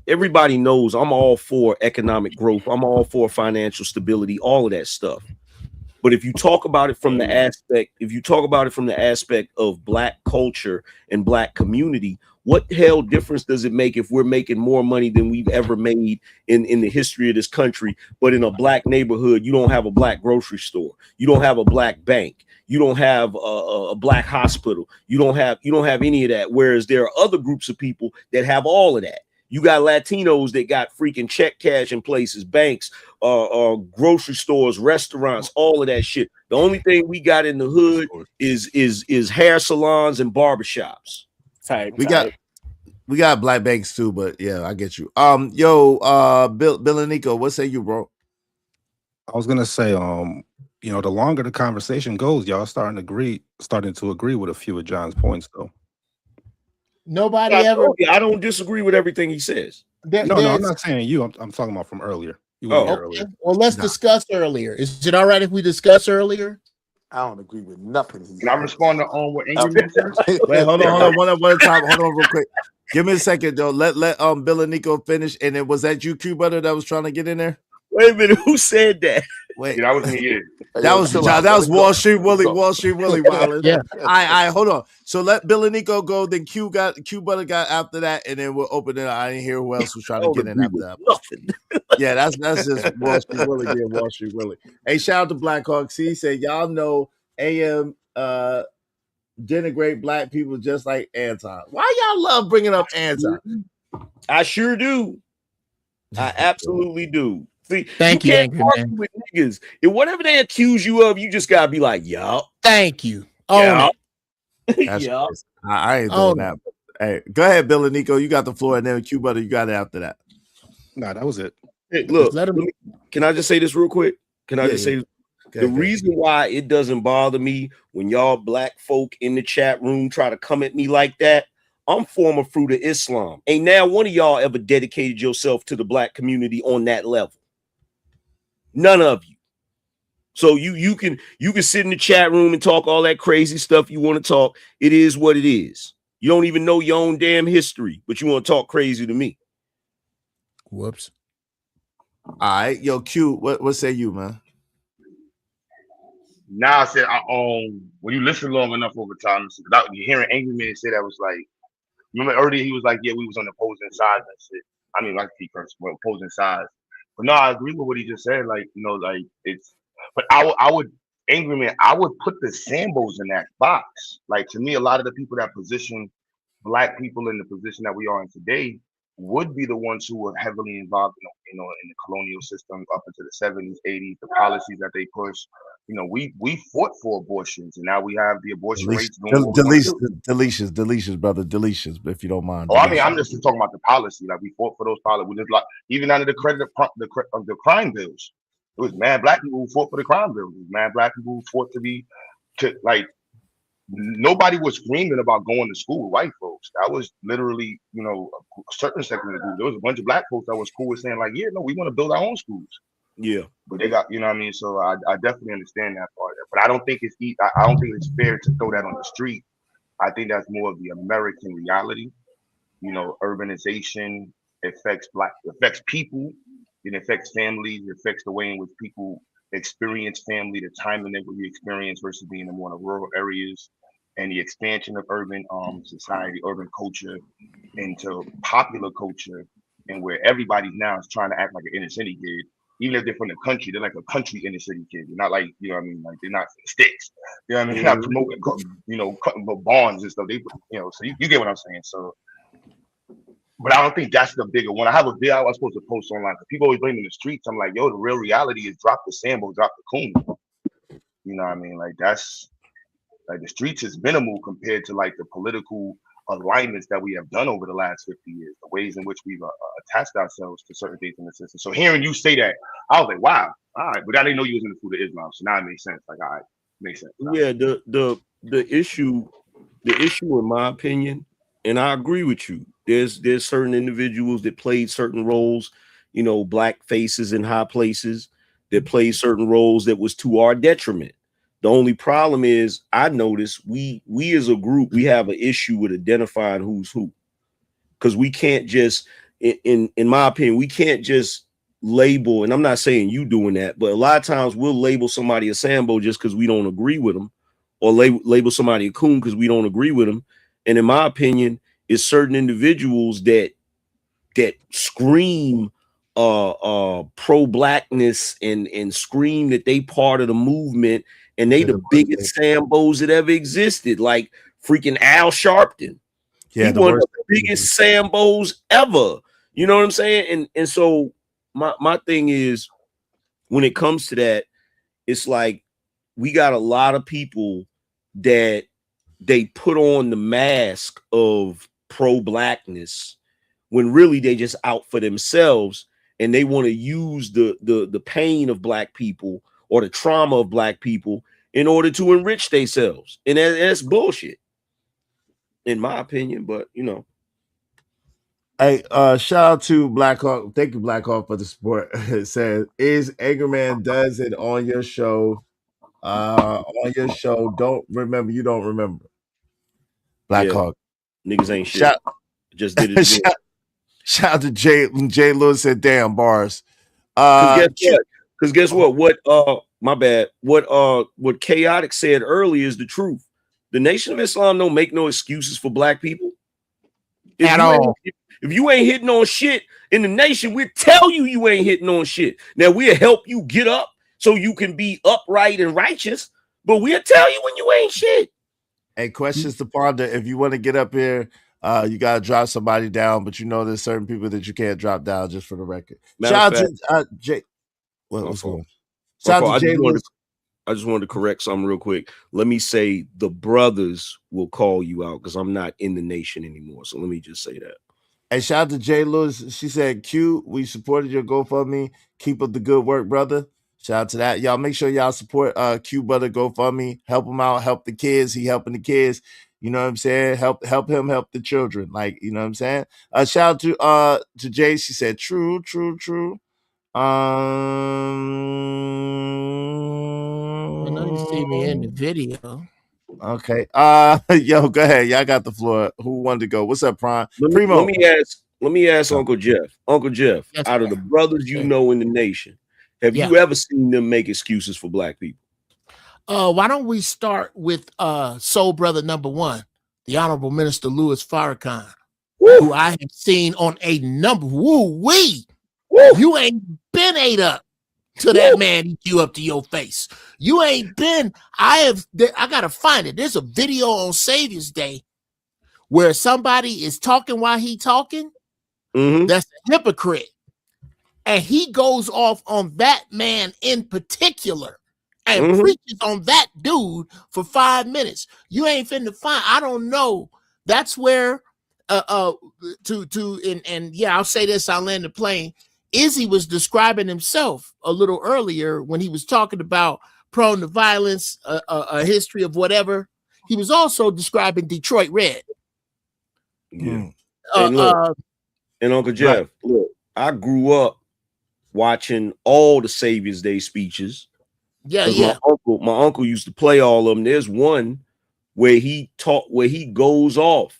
everybody knows I'm all for economic growth. I'm all for financial stability, all of that stuff. But if you talk about it from the aspect of black culture and black community, what hell difference does it make if we're making more money than we've ever made in the history of this country? But in a black neighborhood, you don't have a black grocery store, you don't have a black bank, you don't have a black hospital, you don't have any of that. Whereas there are other groups of people that have all of that. You got Latinos that got freaking check cash in places, banks, grocery stores, restaurants, all of that shit. The only thing we got in the hood is hair salons and barbershops. We got black banks too, but yeah, I get you. Bill and Nico, what say you, bro? I was gonna say, the longer the conversation goes, y'all starting to agree with a few of John's points, though. Nobody ever. I don't disagree with everything he says. No, I'm not saying you. I'm talking about from earlier. You were here earlier. Well, let's discuss earlier. Is it all right if we discuss earlier? I don't agree with nothing. Can I respond to what Angry Man said? Wait, hold on, one at a time. Hold on, real quick. Give me a second, though. Let Bill and Nico finish. And then was that you, Q Butter, that was trying to get in there? Wait a minute, who said that? Wait, that was me. Yeah. That was Wall Street Willie. Wall Street Willie. Wallace. Yeah. I hold on. So let Bill and Nico go. Then Q Butter got after that, and then we'll open it. I didn't hear who else was trying to get in after that. Nothing. Yeah, that's just Wall Street Willie being Wall Street Willie. Hey, shout out to Black Hawk. He said, y'all know AM denigrate black people just like Anton. Why y'all love bringing up Anton? I sure do. I absolutely do. See, Thank you, can't argue with niggas. If whatever they accuse you of, you just gotta be like, yup. Thank you. Yup. Yup. I ain't doing that. Hey, go ahead, Bill and Nico. You got the floor, and then Q Butter, you got it after that. Nah, that was it. Hey, look, can I just say this real quick? Can I just say this? The reason why it doesn't bother me when y'all black folk in the chat room try to come at me like that, I'm former fruit of Islam. Ain't now one of y'all ever dedicated yourself to the black community on that level. None of you. So you can sit in the chat room and talk all that crazy stuff you want to talk. It is what it is. You don't even know your own damn history, but you want to talk crazy to me. Whoops. All right, yo, Q, what say you, man? Now I said, when you listen long enough over time, you hearing Angry Man say that was like, remember earlier he was like, yeah, we was on the opposing sides and shit. I mean, like he first opposing sides. But no, I agree with what he just said. Like, you know, like it's. But I would Angry Man. I would put the Sambos in that box. Like to me, a lot of the people that position black people in the position that we are in today would be the ones who were heavily involved, in the colonial system up into the 70s, 80s, the policies that they pushed. You know, we fought for abortions, and now we have the abortion rates. Delicious, brother, delicious. If you don't mind. Oh, I mean, I'm just talking about the policy. Like we fought for those policies. We just like even under the credit of the crime bills, it was mad black people who fought for the crime bills. It was mad black people who fought like. Nobody was screaming about going to school with white folks. That was literally, a certain section of the group. There was a bunch of black folks that was cool with saying like, yeah, no, we want to build our own schools. Yeah, but they got, you know what I mean. So I definitely understand that part. But I don't think I don't think it's fair to throw that on the street. I think that's more of the American reality. You know, urbanization affects people. It affects families. It affects the way in which people experience family, the time in that we experience versus being in more rural areas, and the expansion of urban society, urban culture into popular culture, and where everybody now is trying to act like an inner city kid. Even if they're from the country, they're like a country inner city kid. They're not like, you know what I mean? Like they're not sticks. You know what I mean? They're not promoting, cutting bonds and stuff. They, so you get what I'm saying. So, but I don't think that's the bigger one. I have a video I was supposed to post online. People always blame the streets. I'm like, yo, the real reality is drop the Sambo, drop the Coon. You know what I mean? Like that's like the streets is minimal compared to like the political alignments that we have done over the last 50 years, the ways in which we've attached ourselves to certain things in the system. So hearing you say that, I was like, wow, all right. But I didn't know you was in the food of Islam. So now it makes sense. Like, all right, makes sense. Yeah, the issue in my opinion, and I agree with you, there's certain individuals that played certain roles, black faces in high places that played certain roles that was to our detriment. The only problem is I noticed we as a group, we have an issue with identifying who's who. Because we can't just, in my opinion, we can't just label, and I'm not saying you doing that, but a lot of times we'll label somebody a Sambo just because we don't agree with them, or label somebody a Coon because we don't agree with them. And in my opinion, it's certain individuals that scream pro-blackness and scream that they part of the movement, and they the biggest Sambos that ever existed, like freaking Al Sharpton. Yeah, he one of the biggest Sambos ever. You know what I'm saying? And so my thing is, when it comes to that, it's like we got a lot of people that they put on the mask of pro-blackness when really they just out for themselves, and they want to use the pain of black people or the trauma of black people in order to enrich themselves. And that's bullshit. in my opinion. But you know, hey, shout out to Black Hawk. Thank you, Black Hawk, for the support. It says, "Is Angerman does it on your show? On your show. Don't remember. You don't remember." Black yeah, Hawk. niggas ain't shit. Shout, Just did it again. shout out to Jay Lewis said, "Damn bars." Because guess what? Because guess what? What my bad. What Chaotic said earlier is the truth. The Nation of Islam don't make no excuses for black people. If you ain't hitting on shit in the nation, we'll tell you ain't hitting on shit. Now we'll help you get up so you can be upright and righteous, but we'll tell you when you ain't shit. Hey, questions to ponder. If you want to get up here, you gotta drop somebody down, but you know there's certain people that you can't drop down, just for the record. Shout out to Jay. What's going on? Shout out to Jay Lewis. I just wanted to correct something real quick. Let me say the brothers will call you out because I'm not in the nation anymore. So let me just say that. Hey, shout out to Jay Lewis. She said, Q, we supported your GoFundMe. Keep up the good work, brother. Shout out to that. Y'all make sure y'all support Q Brother GoFundMe. Help him out. Help the kids. He helping the kids. You know what I'm saying? Help him help the children. Like, you know what I'm saying? Shout out to Jay. She said, true. I know you see me in the video. Okay. Yo, go ahead. Y'all got the floor. Who wanted to go? What's up, Prime? Let me ask Uncle Jeff. Uncle Jeff, yes, out of the brothers you know in the nation, have you ever seen them make excuses for black people? Why don't we start with soul brother number one, the Honorable Minister Louis Farrakhan, who I have seen on a number. You ain't been ate up to that man eat you up to your face. You ain't been. I gotta find it. There's a video on Savior's Day where somebody is talking while he talking. Mm-hmm. That's a hypocrite, and he goes off on that man in particular and preaches on that dude for 5 minutes. You ain't finna find. I don't know. That's where I'll say this. I'll land the plane. Izzy was describing himself a little earlier when he was talking about prone to violence, a history of whatever. He was also describing Detroit Red. Yeah. And Uncle Jeff, look, I grew up watching all the Savior's Day speeches. Yeah. My uncle used to play all of them. There's one where he goes off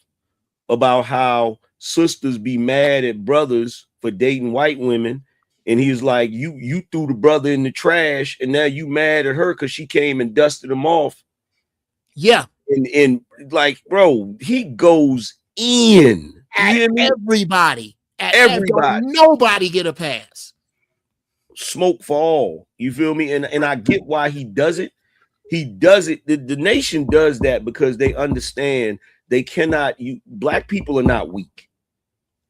about how sisters be mad at brothers for dating white women, and he's like, you threw the brother in the trash, and now you mad at her because she came and dusted him off. Yeah, and like, bro, he goes in at everybody. Nobody get a pass. Smoke for all. You feel me? And I get why he does it. He does it. The nation does that because they understand they cannot. Black people are not weak.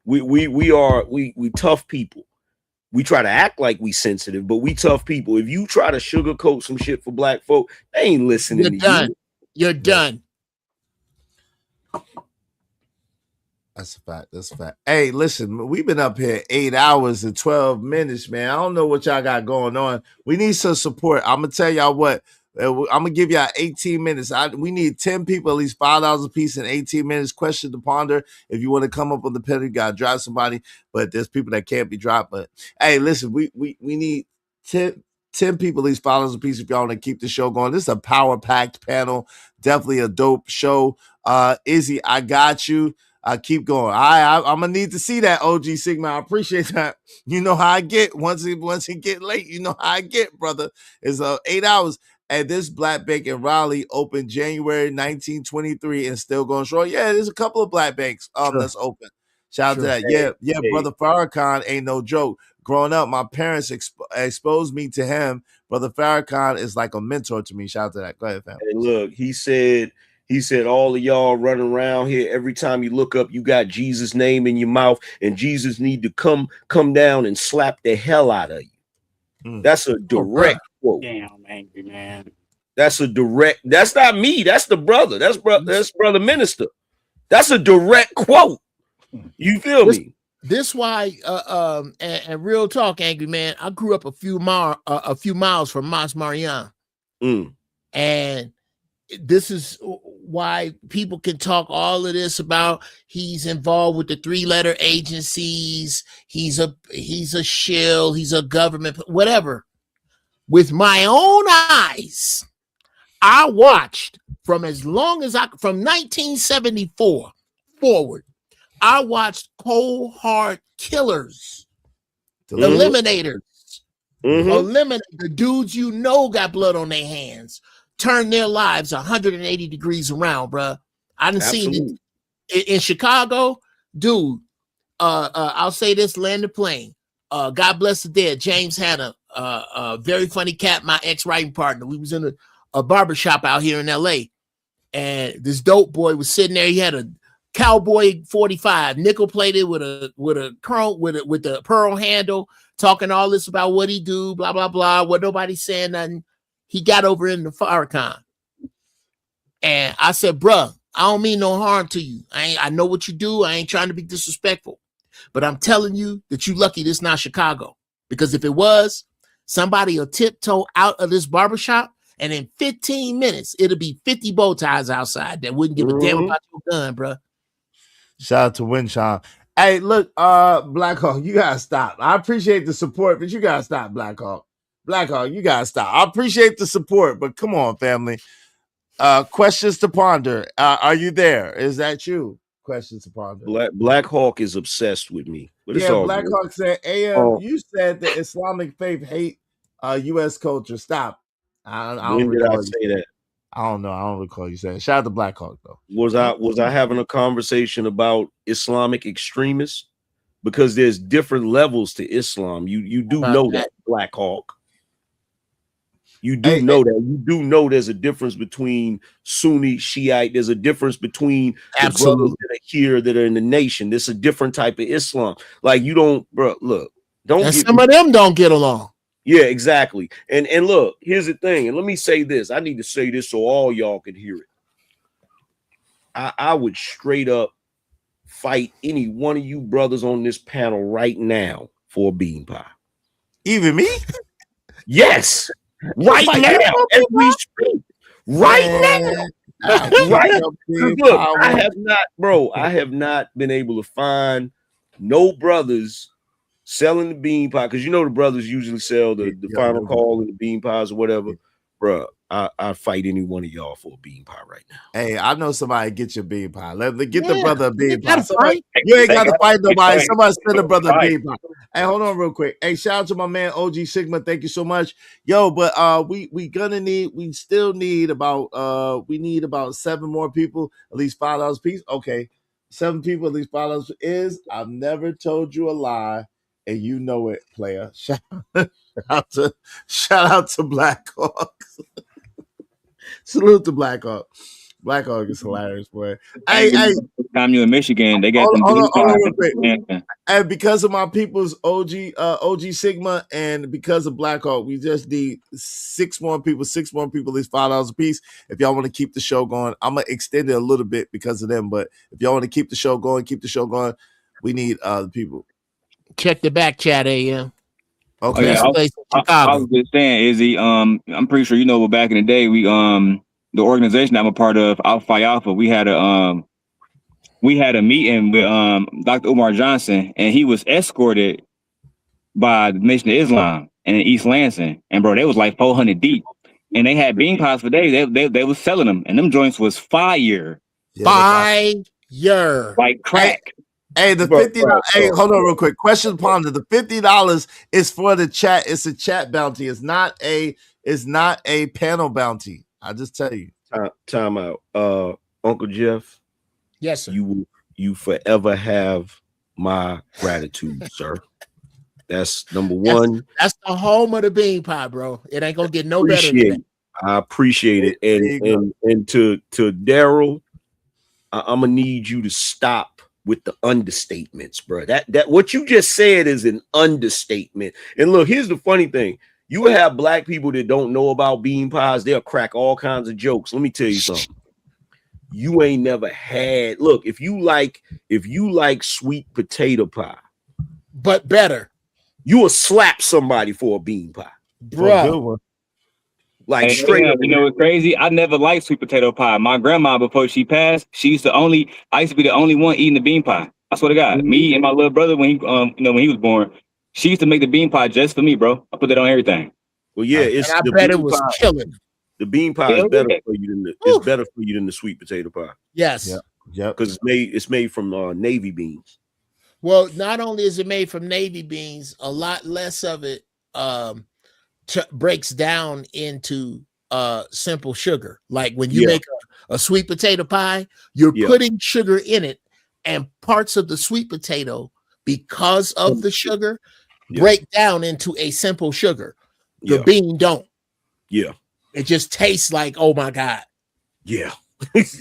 We are tough people. We try to act like we sensitive, but we tough people. If you try to sugarcoat some shit for black folk, they ain't listening to you. You're done. That's a fact. Hey, listen, we've been up here 8 hours and 12 minutes, man. I don't know what y'all got going on. We need some support. I'm gonna tell y'all what. I'm gonna give y'all 18 minutes. We need 10 people, at least $5 a piece in 18 minutes. Question to ponder. If you want to come up on the pen, you gotta drive somebody, but there's people that can't be dropped. But hey, listen, we need 10 people, at least $5 a piece, if y'all want to keep the show going. This is a power-packed panel. Definitely a dope show. Izzy, I got you. Keep going. I'm gonna need to see that, OG Sigma. I appreciate that. You know how I get once it get late. You know how I get, brother. It's 8 hours. And this Black Bank in Raleigh opened January 1923 and still going strong. Yeah, there's a couple of black banks that's open. Shout out to that. Yeah, brother Farrakhan ain't no joke. Growing up, my parents exposed me to him. Brother Farrakhan is like a mentor to me. Shout out to that. Go ahead, fam. Hey, look, he said all of y'all running around here, every time you look up, you got Jesus' name in your mouth, and Jesus need to come down and slap the hell out of you. That's a direct quote. Damn, angry man. That's not me. That's the brother. That's brother minister. That's a direct quote. You feel me? This why and real talk, angry man. I grew up a few miles from Mas Mariam. And this is why people can talk all of this about he's involved with the 3-letter agencies, he's a shill, he's a government, whatever. With my own eyes, I watched from 1974 forward. I watched cold hard killers, eliminators, eliminate the dudes you know got blood on their hands, turn their lives 180 degrees around, bro. I didn't see it in Chicago, dude. I'll say this: land the plane. God bless the dead. James Hanna, very funny cat, my ex-writing partner. We was in a barbershop out here in LA, and this dope boy was sitting there. He had a Cowboy 45 nickel plated with a chrome with the pearl handle, talking all this about what he do, blah blah blah. What nobody's saying nothing. He got over in the Farrakhan, and I said, "Bruh, I don't mean no harm to you. I know what you do. I ain't trying to be disrespectful, but I'm telling you that you lucky this not Chicago, because if it was, somebody will tiptoe out of this barbershop, and in 15 minutes it'll be 50 bow ties outside that wouldn't give a damn about your gun, bruh." Shout out to Winshawn. Hey, look, Blackhawk, you gotta stop. I appreciate the support, but you gotta stop, Blackhawk. Blackhawk, you gotta stop. I appreciate the support, but come on, family. Questions to ponder. Are you there? Is that you? Questions to ponder. Blackhawk is obsessed with me. But it's all Blackhawk said, AM, you said the Islamic faith hate U.S. culture. Stop. I don't when did I say that? I don't know. I don't recall you saying. Shout out to Blackhawk though. Was I having a conversation about Islamic extremists? Because there's different levels to Islam. You do know that, Blackhawk. You do know that. You do know there's a difference between Sunni, Shiite. There's a difference between the brothers that are here that are in the nation. There's a different type of Islam. Like you don't, bro. Look, don't. Some of them don't get along. Yeah, exactly. And look, here's the thing. And let me say this. I need to say this so all y'all can hear it. I would straight up fight any one of you brothers on this panel right now for a bean pie. Even me? Yes. Right now, as we speak. Right now. Right. Look, I have not been able to find no brothers selling the bean pie, because you know the brothers usually sell the final call and the bean pies or whatever. Bro, I fight any one of y'all for a bean pie right now. Hey, I know somebody get your bean pie. Get the brother a bean pie. You ain't got to fight nobody. Somebody send a brother a bean pie. Hey, hold on real quick. Hey, shout out to my man OG Sigma. Thank you so much. Yo, but we still need about we need about 7 more people, at least $5 a piece. Okay. 7 people, at least $5 is I've never told you a lie. And you know it, player. Shout out to Blackhawk. Salute to Blackhawk. Blackhawk is hilarious, boy. Hey, time you in Michigan, they got and because of my people's OG Sigma, and because of Blackhawk, we just need 6 more people, at least $5 a piece. If y'all want to keep the show going, I'm gonna extend it a little bit because of them. But if y'all want to keep the show going, we need the people. Check the back chat, AM. Okay. I was just saying, Izzy, I'm pretty sure you know, back in the day, we the organization I'm a part of, Phi Alpha, we had a meeting with Dr. Umar Johnson, and he was escorted by the Nation of Islam and in East Lansing. And bro, they was like 400 deep. And they had bean pies for days. They was selling them, and them joints was fire. Fire. Like crack. Hey, the $50. Hey, hold on real quick. Question ponder. The $50 is for the chat. It's a chat bounty. It's not a panel bounty. I just tell you. Time out. Uncle Jeff. Yes, sir. You forever have my gratitude, sir. That's number one. That's the home of the bean pie, bro. It ain't gonna get no better than that. I appreciate it. And to Daryl, I'm gonna need you to stop with the understatements, bro. That what you just said is an understatement. And look, here's the funny thing. You have black people that don't know about bean pies. They'll crack all kinds of jokes. Let me tell you something. You ain't never had. Look, if you like sweet potato pie, but better, you will slap somebody for a bean pie, bro. Like Hey, straight up. you know what's crazy? I never liked sweet potato pie. My grandma, before she passed, I used to be the only one eating the bean pie. I swear to God. Me and my little brother, when he when he was born, she used to make the bean pie just for me, bro. I put that on everything. Well, yeah, and it's I the bet it bean was pie. killing. The bean pie is better for you than the sweet potato pie. Yes. Yep. Because it's made from navy beans. Well, not only is it made from navy beans, a lot less of it breaks down into simple sugar. Like when you make a sweet potato pie, you're putting sugar in it, and parts of the sweet potato, because of the sugar, break down into a simple sugar. The bean don't. Yeah. It just tastes like, oh my God. Yeah.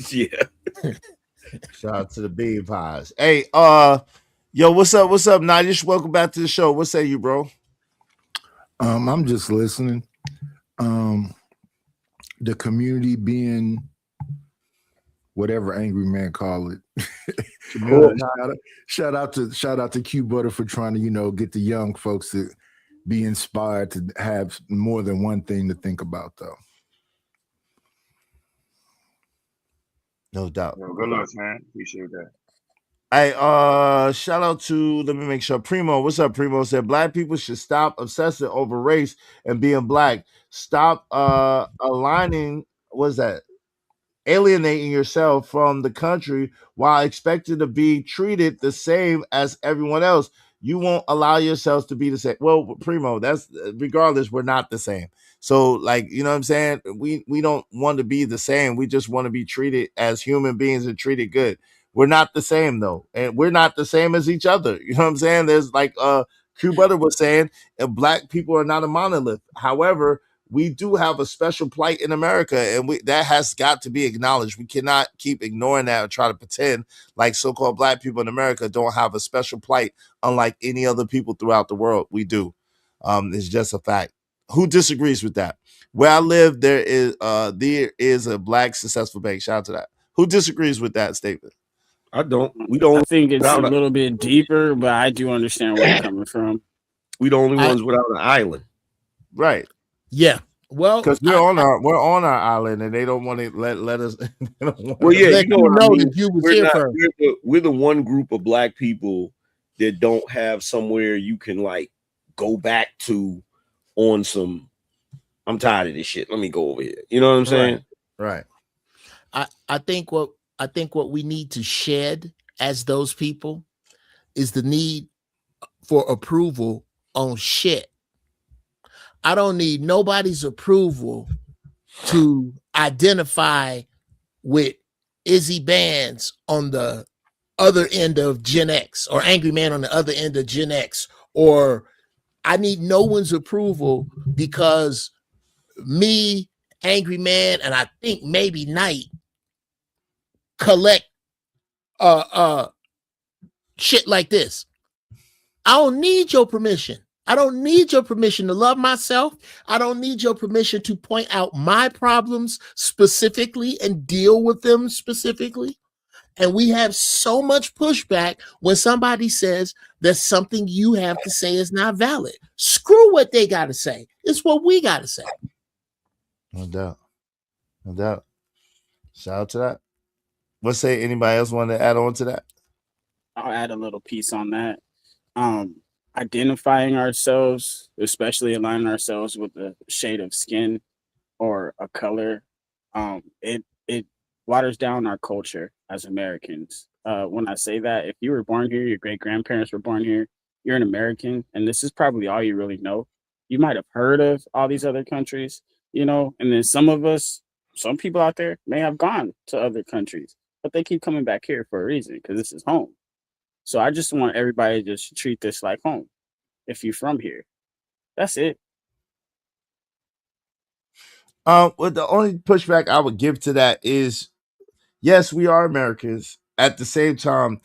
Yeah. Shout out to the bean pies. Hey, yo, what's up? What's up, Nadish? Welcome back to the show. What say you, bro? I'm just listening. The community being whatever angry man call it. shout out to Q Butter for trying to, get the young folks to be inspired to have more than one thing to think about, though. No doubt. Yo, good luck, man. Appreciate that. Hey, shout out to, let me make sure, Primo. What's up, Primo? Said black people should stop obsessing over race and being black. Stop aligning, what's that? Alienating yourself from the country while expecting to be treated the same as everyone else. You won't allow yourselves to be the same. Well, Primo, that's regardless, we're not the same. So, like, you know what I'm saying? We don't want to be the same. We just want to be treated as human beings and treated good. We're not the same though, and we're not the same as each other. You know what I'm saying? There's like Q Brother was saying, black people are not a monolith. However, we do have a special plight in America, and that has got to be acknowledged. We cannot keep ignoring that and try to pretend like so-called black people in America don't have a special plight, unlike any other people throughout the world. We do. It's just a fact. Who disagrees with that? Where I live, there is a black successful bank. Shout out to that. Who disagrees with that statement? I don't. We don't. I think it's a little bit deeper, but I do understand where you're coming from. We the only ones without an island, right? Yeah. Well, because we're on our island, and they don't want to let us. Well, yeah, you know what I mean. We're we're the one group of black people that don't have somewhere you can like go back to on some. I'm tired of this shit. Let me go over here. You know what I'm saying? Right. I think what we need to shed as those people is the need for approval on shit. I don't need nobody's approval to identify with Izzy Bands on the other end of Gen X, or Angry Man on the other end of Gen X, or I need no one's approval because me, Angry Man, and I think maybe Knight collect shit like this. I don't need your permission. I don't need your permission to love myself. I don't need your permission to point out my problems specifically and deal with them specifically. And we have so much pushback when somebody says that something you have to say is not valid. Screw what they got to say. It's what we got to say. No doubt. No doubt. Shout out to that. Let's say anybody else want to add on to that? I'll add a little piece on that. Identifying ourselves, especially aligning ourselves with a shade of skin or a color, it waters down our culture as Americans. When I say that, if you were born here, your great grandparents were born here, you're an American, and this is probably all you really know. You might have heard of all these other countries, and then some people out there may have gone to other countries, but they keep coming back here for a reason, because this is home. So I just want everybody to just treat this like home. If you're from here, that's it. Well, the only pushback I would give to that is, yes, we are Americans. At the same time,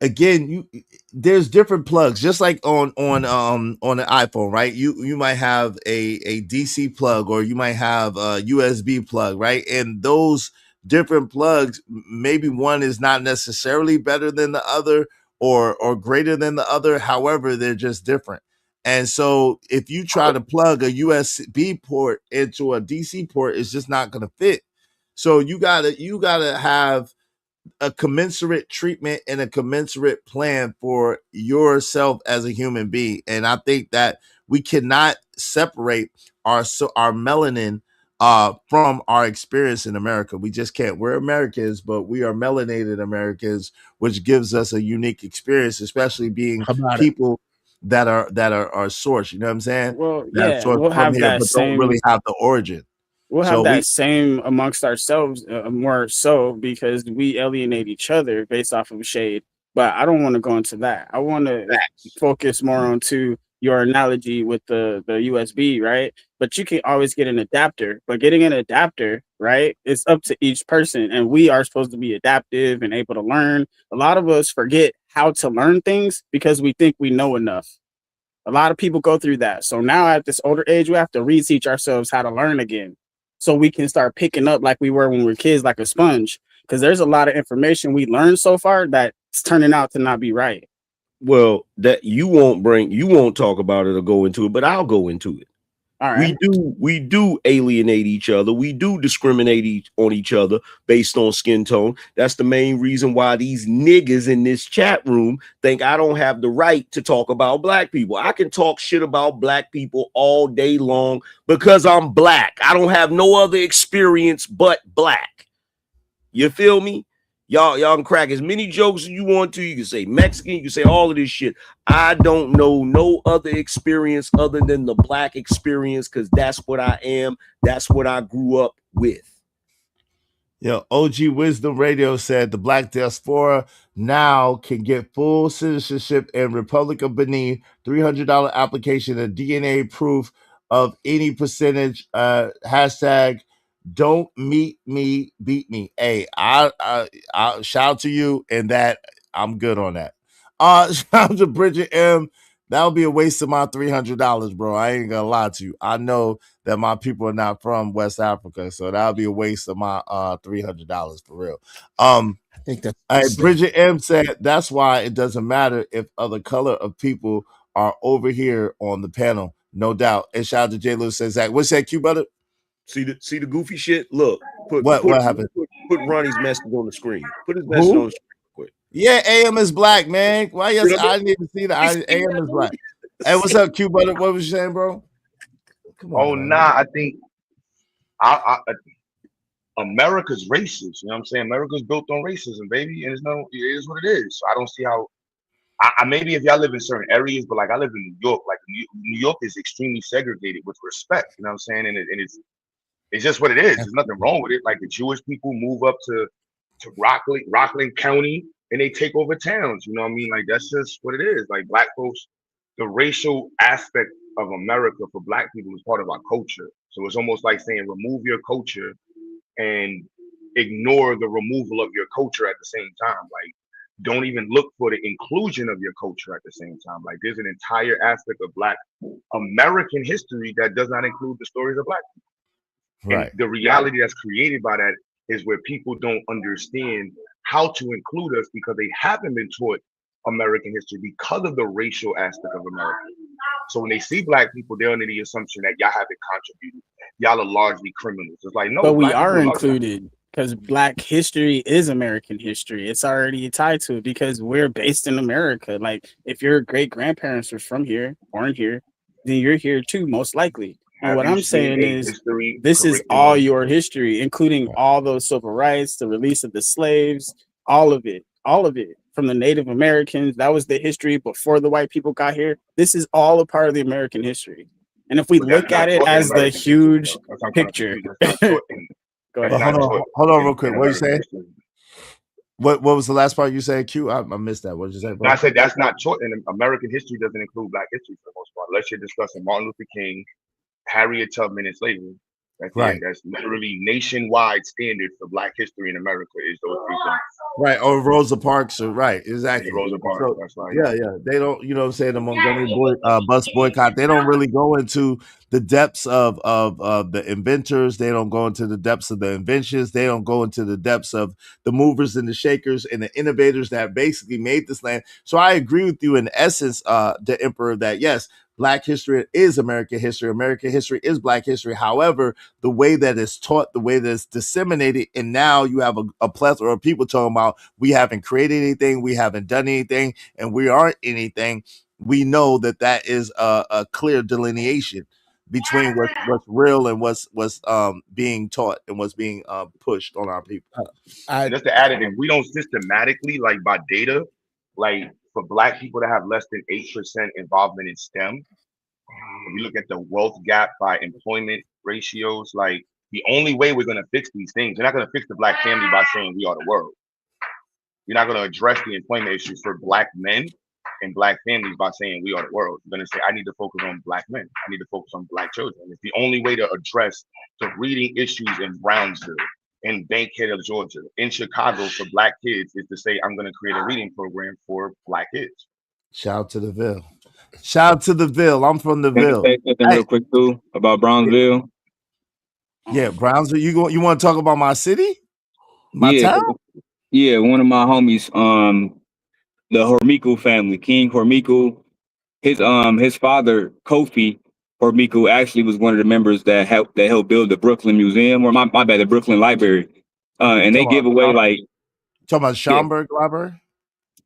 again, there's different plugs, just like on an iPhone, right? You might have a DC plug, or you might have a USB plug, right? And those different plugs, maybe one is not necessarily better than the other or greater than the other. However, they're just different. And so if you try to plug a USB port into a DC port, it's just not going to fit. So you gotta have a commensurate treatment and a commensurate plan for yourself as a human being. And I think that we cannot separate our melanin from our experience in America. We just can't. We're Americans, but we are melanated Americans, which gives us a unique experience, especially being people that are source. You know what I'm saying? Well, That yeah, source we'll from have here, that but don't really same. have the origin. We'll So have that same amongst ourselves, more so because we alienate each other based off of shade. But I don't want to go into that. I want to focus more onto your analogy with the USB, right? But you can always get an adapter. But getting an adapter, right, it's up to each person, and we are supposed to be adaptive and able to learn. A lot of us forget how to learn things because we think we know enough. A lot of people go through that. So now at this older age, we have to reteach ourselves how to learn again, so we can start picking up like we were when we were kids, like a sponge. Because there's a lot of information we learned so far that's turning out to not be right. Well, that you won't talk about it or go into it, but I'll go into it. All right. We do alienate each other. We do discriminate on each other based on skin tone. That's the main reason why these niggas in this chat room think I don't have the right to talk about black people. I can talk shit about black people all day long because I'm black. I don't have no other experience but black. You feel me? Y'all can crack as many jokes as you want to. You can say Mexican, you can say all of this shit. I don't know no other experience other than the black experience, because that's what I am. That's what I grew up with. Yo, OG Wisdom Radio said the black diaspora now can get full citizenship in Republic of Benin, $300 application, and DNA proof of any percentage. Hashtag don't meet me, beat me. Hey, I shout to you, and that I'm good on that. Shout out to Bridget M. That would be a waste of my $300, bro. I ain't gonna lie to you. I know that my people are not from West Africa, so that would be a waste of my $300 for real. I think that's Bridget M said that's why it doesn't matter if other color of people are over here on the panel, no doubt. And shout out to J. Lewis says, Zach, what's that, Q brother? See the goofy shit. Look, what happened? Put Ronnie's message on the screen. Put his message on the screen real quick. Yeah, AM is black, man. Why? Yes, I didn't even see that. AM is black. Hey, what's up, Q brother? What was you saying, bro? Come on. Nah, I think America's racist. You know what I'm saying? America's built on racism, baby, and it is what it is. So I don't see how. I maybe if y'all live in certain areas, but like I live in New York. Like New York is extremely segregated with respect. You know what I'm saying? And it's just what it is. There's nothing wrong with it. Like the Jewish people move up to Rockland County, and they take over towns. You know what I mean? Like that's just what it is. Like black folks, the racial aspect of America for black people is part of our culture. So it's almost like saying remove your culture and ignore the removal of your culture at the same time. Like don't even look for the inclusion of your culture at the same time. Like there's an entire aspect of black American history that does not include the stories of black people. Right. And the reality that's created by that is where people don't understand how to include us because they haven't been taught American history because of the racial aspect of America. So when they see black people, they're under the assumption that y'all haven't contributed. Y'all are largely criminals. It's like, no, but we are included because black history is American history. It's already tied to it because we're based in America. Like if your great grandparents were from here, born here, then you're here too, most likely. And what I'm saying is this is all your history, including all those civil rights, the release of the slaves, all of it from the Native Americans. That was the history before the white people got here. This is all a part of the American history. And if we look at it as the huge picture, go ahead. Hold on real quick. What you say? What was the last part you said, Q? I missed that. What did you say, bro? I said that's not taught, and American history doesn't include black history for the most part, unless you're discussing Martin Luther King, Harriet Tubman, and slavery. Right. That's literally nationwide standard for black history in America is those three things. Right. Or Rosa Parks. Right. Exactly. Rosa Parks. So, that's right. Yeah. They don't, you know what I'm saying, the Montgomery bus boycott. They don't really go into the depths of the inventors. They don't go into the depths of the inventions. They don't go into the depths of the movers and the shakers and the innovators that basically made this land. So I agree with you in essence, the Emperor, that yes, Black history is American history. American history is Black history. However, the way that it's taught, the way that it's disseminated, and now you have a plethora of people talking about we haven't created anything, we haven't done anything, and we aren't anything. We know that is a clear delineation between what's real and what's being taught and what's being pushed on our people. And just to add it, if we don't systematically, like by data, like for Black people to have less than 8% involvement in STEM, if you look at the wealth gap by employment ratios, like the only way we're going to fix these things, you're not going to fix the Black family by saying we are the world. You're not going to address the employment issues for Black men and Black families by saying we are the world. You're going to say, I need to focus on Black men. I need to focus on Black children. It's the only way to address the reading issues in Brownsville, in Bankhead, Georgia, in Chicago for Black kids is to say, I'm going to create a reading program for Black kids. Shout out to the Ville. Shout out to the Ville. I'm from the Ville. Can I say something real quick too about Brownsville? Yeah, Brownsville. You want to talk about my city? My town? Yeah, one of my homies, the Hormiku family, King Hormiku, his father, Kofi Hormiku, actually was one of the members that helped build the Brooklyn Museum, or my bad, the Brooklyn Library. And they give away like talking about Schomburg Library.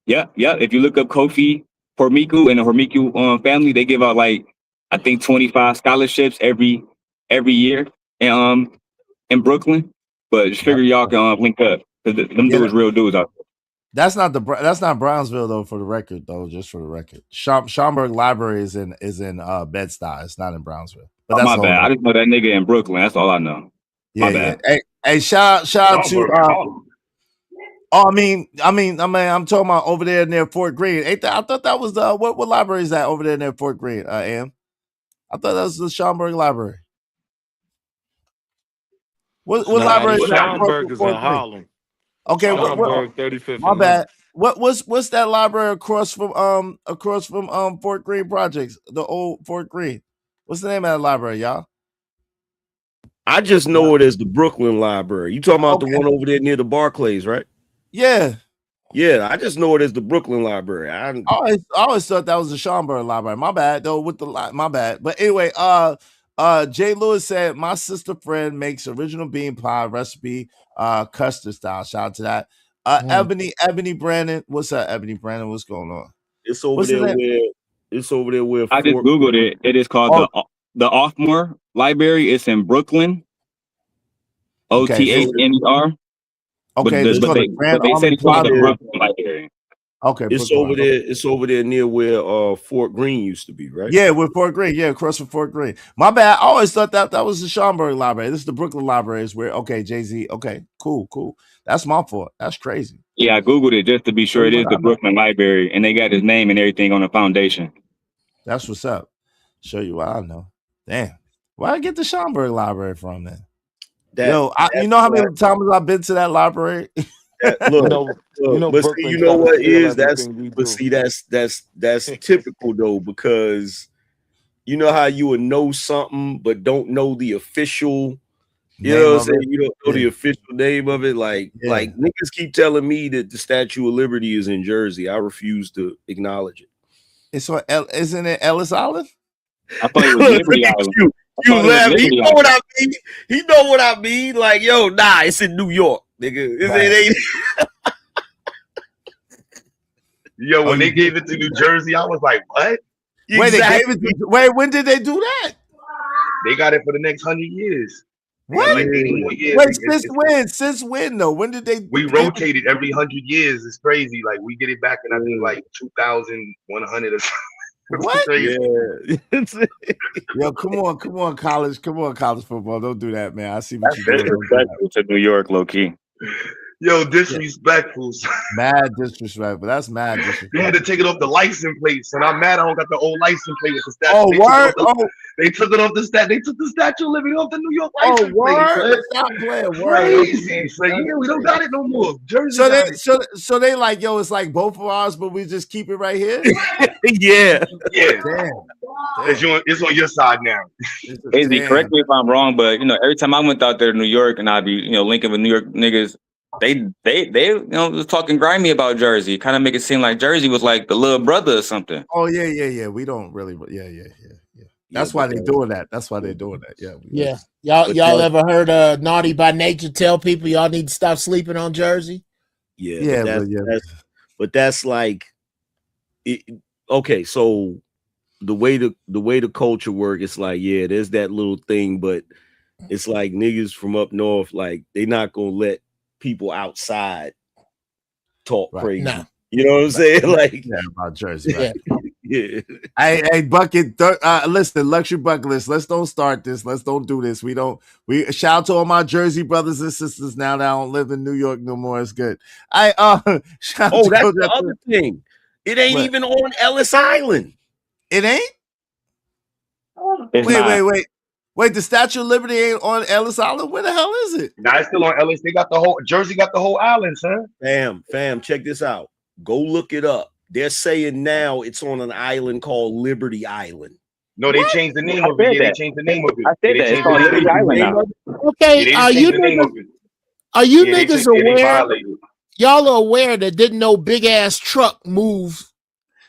Yeah. If you look up Kofi Hormiku and the Hormiku family, they give out like I think 25 scholarships every year in Brooklyn. But just figure y'all can link up because them dudes real dudes out there. That's not Brownsville though. For the record, though, just for the record, Schomburg Library is in Bed-Stuy. It's not in Brownsville. But that's my bad. I just know that nigga in Brooklyn. That's all I know. My bad. Hey, shout out to. I mean, I'm talking about over there near Fort Greene. I thought that was what library is that over there near Fort Greene? I thought that was the Schomburg Library. What library is that? Schomburg is in Harlem. Okay, Schomburg, 35th. My bad. What's that library across from Fort Greene Projects, the old Fort Greene? What's the name of that library, y'all? I just know it as the Brooklyn Library. You talking about the one over there near the Barclays, right? Yeah. Yeah, I just know it as the Brooklyn Library. I always thought that was the Schomburg Library. My bad, though, my bad. But anyway, Jay Lewis said, my sister friend makes original bean pie recipe, custard style. Shout out to that. Ebony Brandon. What's up, Ebony Brandon? What's going on? It's over there where I just Googled it. It is called the Offmore Library. It's in Brooklyn. OTHNER. Okay, they said it's called the Brooklyn Library. Okay, it's over there. It's over there near where Fort Greene used to be, right? Yeah, with Fort Greene. Yeah, across from Fort Greene. My bad. I always thought that was the Schomburg Library. This is the Brooklyn Library. Is where Jay-Z. Okay, cool. That's my fault. That's crazy. Yeah, I googled it just to be sure it is the Brooklyn Library, and they got his name and everything on the foundation. That's what's up. Show you what I know. Damn, where I get the Schomburg Library from then? You know how many times I've been to that library? That's typical though, because you know how you would know something but don't know the official. You know what I'm saying? You don't know the official name of it. Like niggas keep telling me that the Statue of Liberty is in Jersey. I refuse to acknowledge it. Isn't it Ellis Island? I thought it was Liberty Island. You laugh. He know what I mean. He know what I mean. Like, yo, nah, it's in New York, nigga. Yo, when they gave it to New Jersey, I was like, what? Wait, when did they do that? They got it for the next 100 years. What? Like 80 more years. Wait, since when? Since when though? When did they? We rotated every 100 years. It's crazy. Like we get it back in I think like 2,100 or something. What? Yeah. Yo, come on, college football. Don't do that, man. I see what you're doing. Disrespectful to New York, low key. Yo, disrespectful. Mad disrespectful. That's mad disrespectful. They had to take it off the license plates, and I'm mad I don't got the old license plate with the statue. Oh, word? They took it off the stat. They took the Statue of Liberty off the New York license plate. Stop playing. Crazy. So, yeah, we don't got it no more. Jersey. So they like, yo, it's like both of ours, but we just keep it right here. Yeah. Damn. It's on your side now. Correct me if I'm wrong, but every time I went out there to New York and I'd be linking with New York niggas, they was talking grimy about Jersey, kind of make it seem like Jersey was like the little brother or something. Oh yeah. We don't really, yeah. That's why they're doing that. That's why they're doing that. Yeah. Y'all ever heard Naughty by Nature tell people y'all need to stop sleeping on Jersey? Yeah. But that's like, okay. So the way the culture work, it's like, yeah, there's that little thing, but it's like niggas from up north, like they not gonna let people outside talk crazy. Nah. You know what I'm saying? Like about Jersey, right? Yeah. Hey, Bucket. Listen, Luxury Bucket List. Let's don't start this. Let's don't do this. We shout out to all my Jersey brothers and sisters now that I don't live in New York no more. It's good. That's the other thing. It ain't even on Ellis Island. It ain't? Wait, the Statue of Liberty ain't on Ellis Island? Where the hell is it? Nah, it's still on Ellis. They got the whole Jersey, got the whole island, son. Fam, check this out. Go look it up. They're saying now it's on an island called Liberty Island. No, they changed the name of it. Yeah, they changed the name of it. I said that. It's called Liberty Island now. Okay, are you niggas aware? Y'all are aware that didn't no big ass truck move?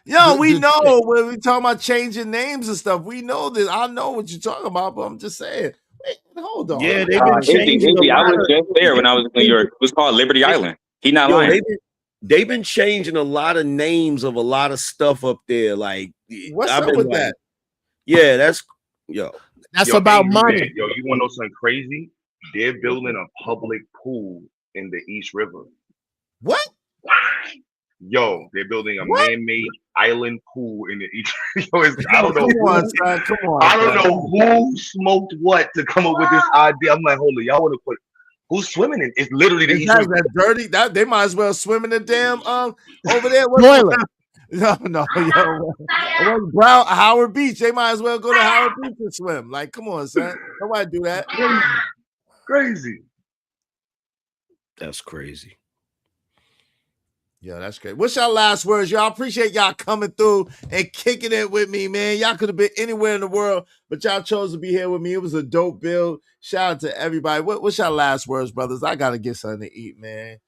Yo, we know when we talking about changing names and stuff. We know that. I know what you're talking about, but I'm just saying. Wait, hold on. Yeah, they've been changing. I was just there when I was in New York. It was called Liberty Island. He not lying. They've been changing a lot of names of a lot of stuff up there. Like, what's up with that? Yeah, that's about money. Man, you want to know something crazy? They're building a public pool in the East River. What? Yo, they're building a man-made island pool in the East. I don't know. Come on. I don't know who smoked what to come up with this idea. I'm like, hold on, y'all want to put who's swimming in? It's literally the East River. That dirty. That they might as well swim in the damn over there. Toilet. No, yo. Brown Howard Beach. They might as well go to Howard Beach and swim. Like, come on, son. Nobody do that. Crazy. That's crazy. Yeah, that's great. What's y'all last words? Y'all appreciate y'all coming through and kicking it with me, man. Y'all could have been anywhere in the world, but y'all chose to be here with me. It was a dope build. Shout out to everybody. What's y'all last words, brothers? I gotta get something to eat, man.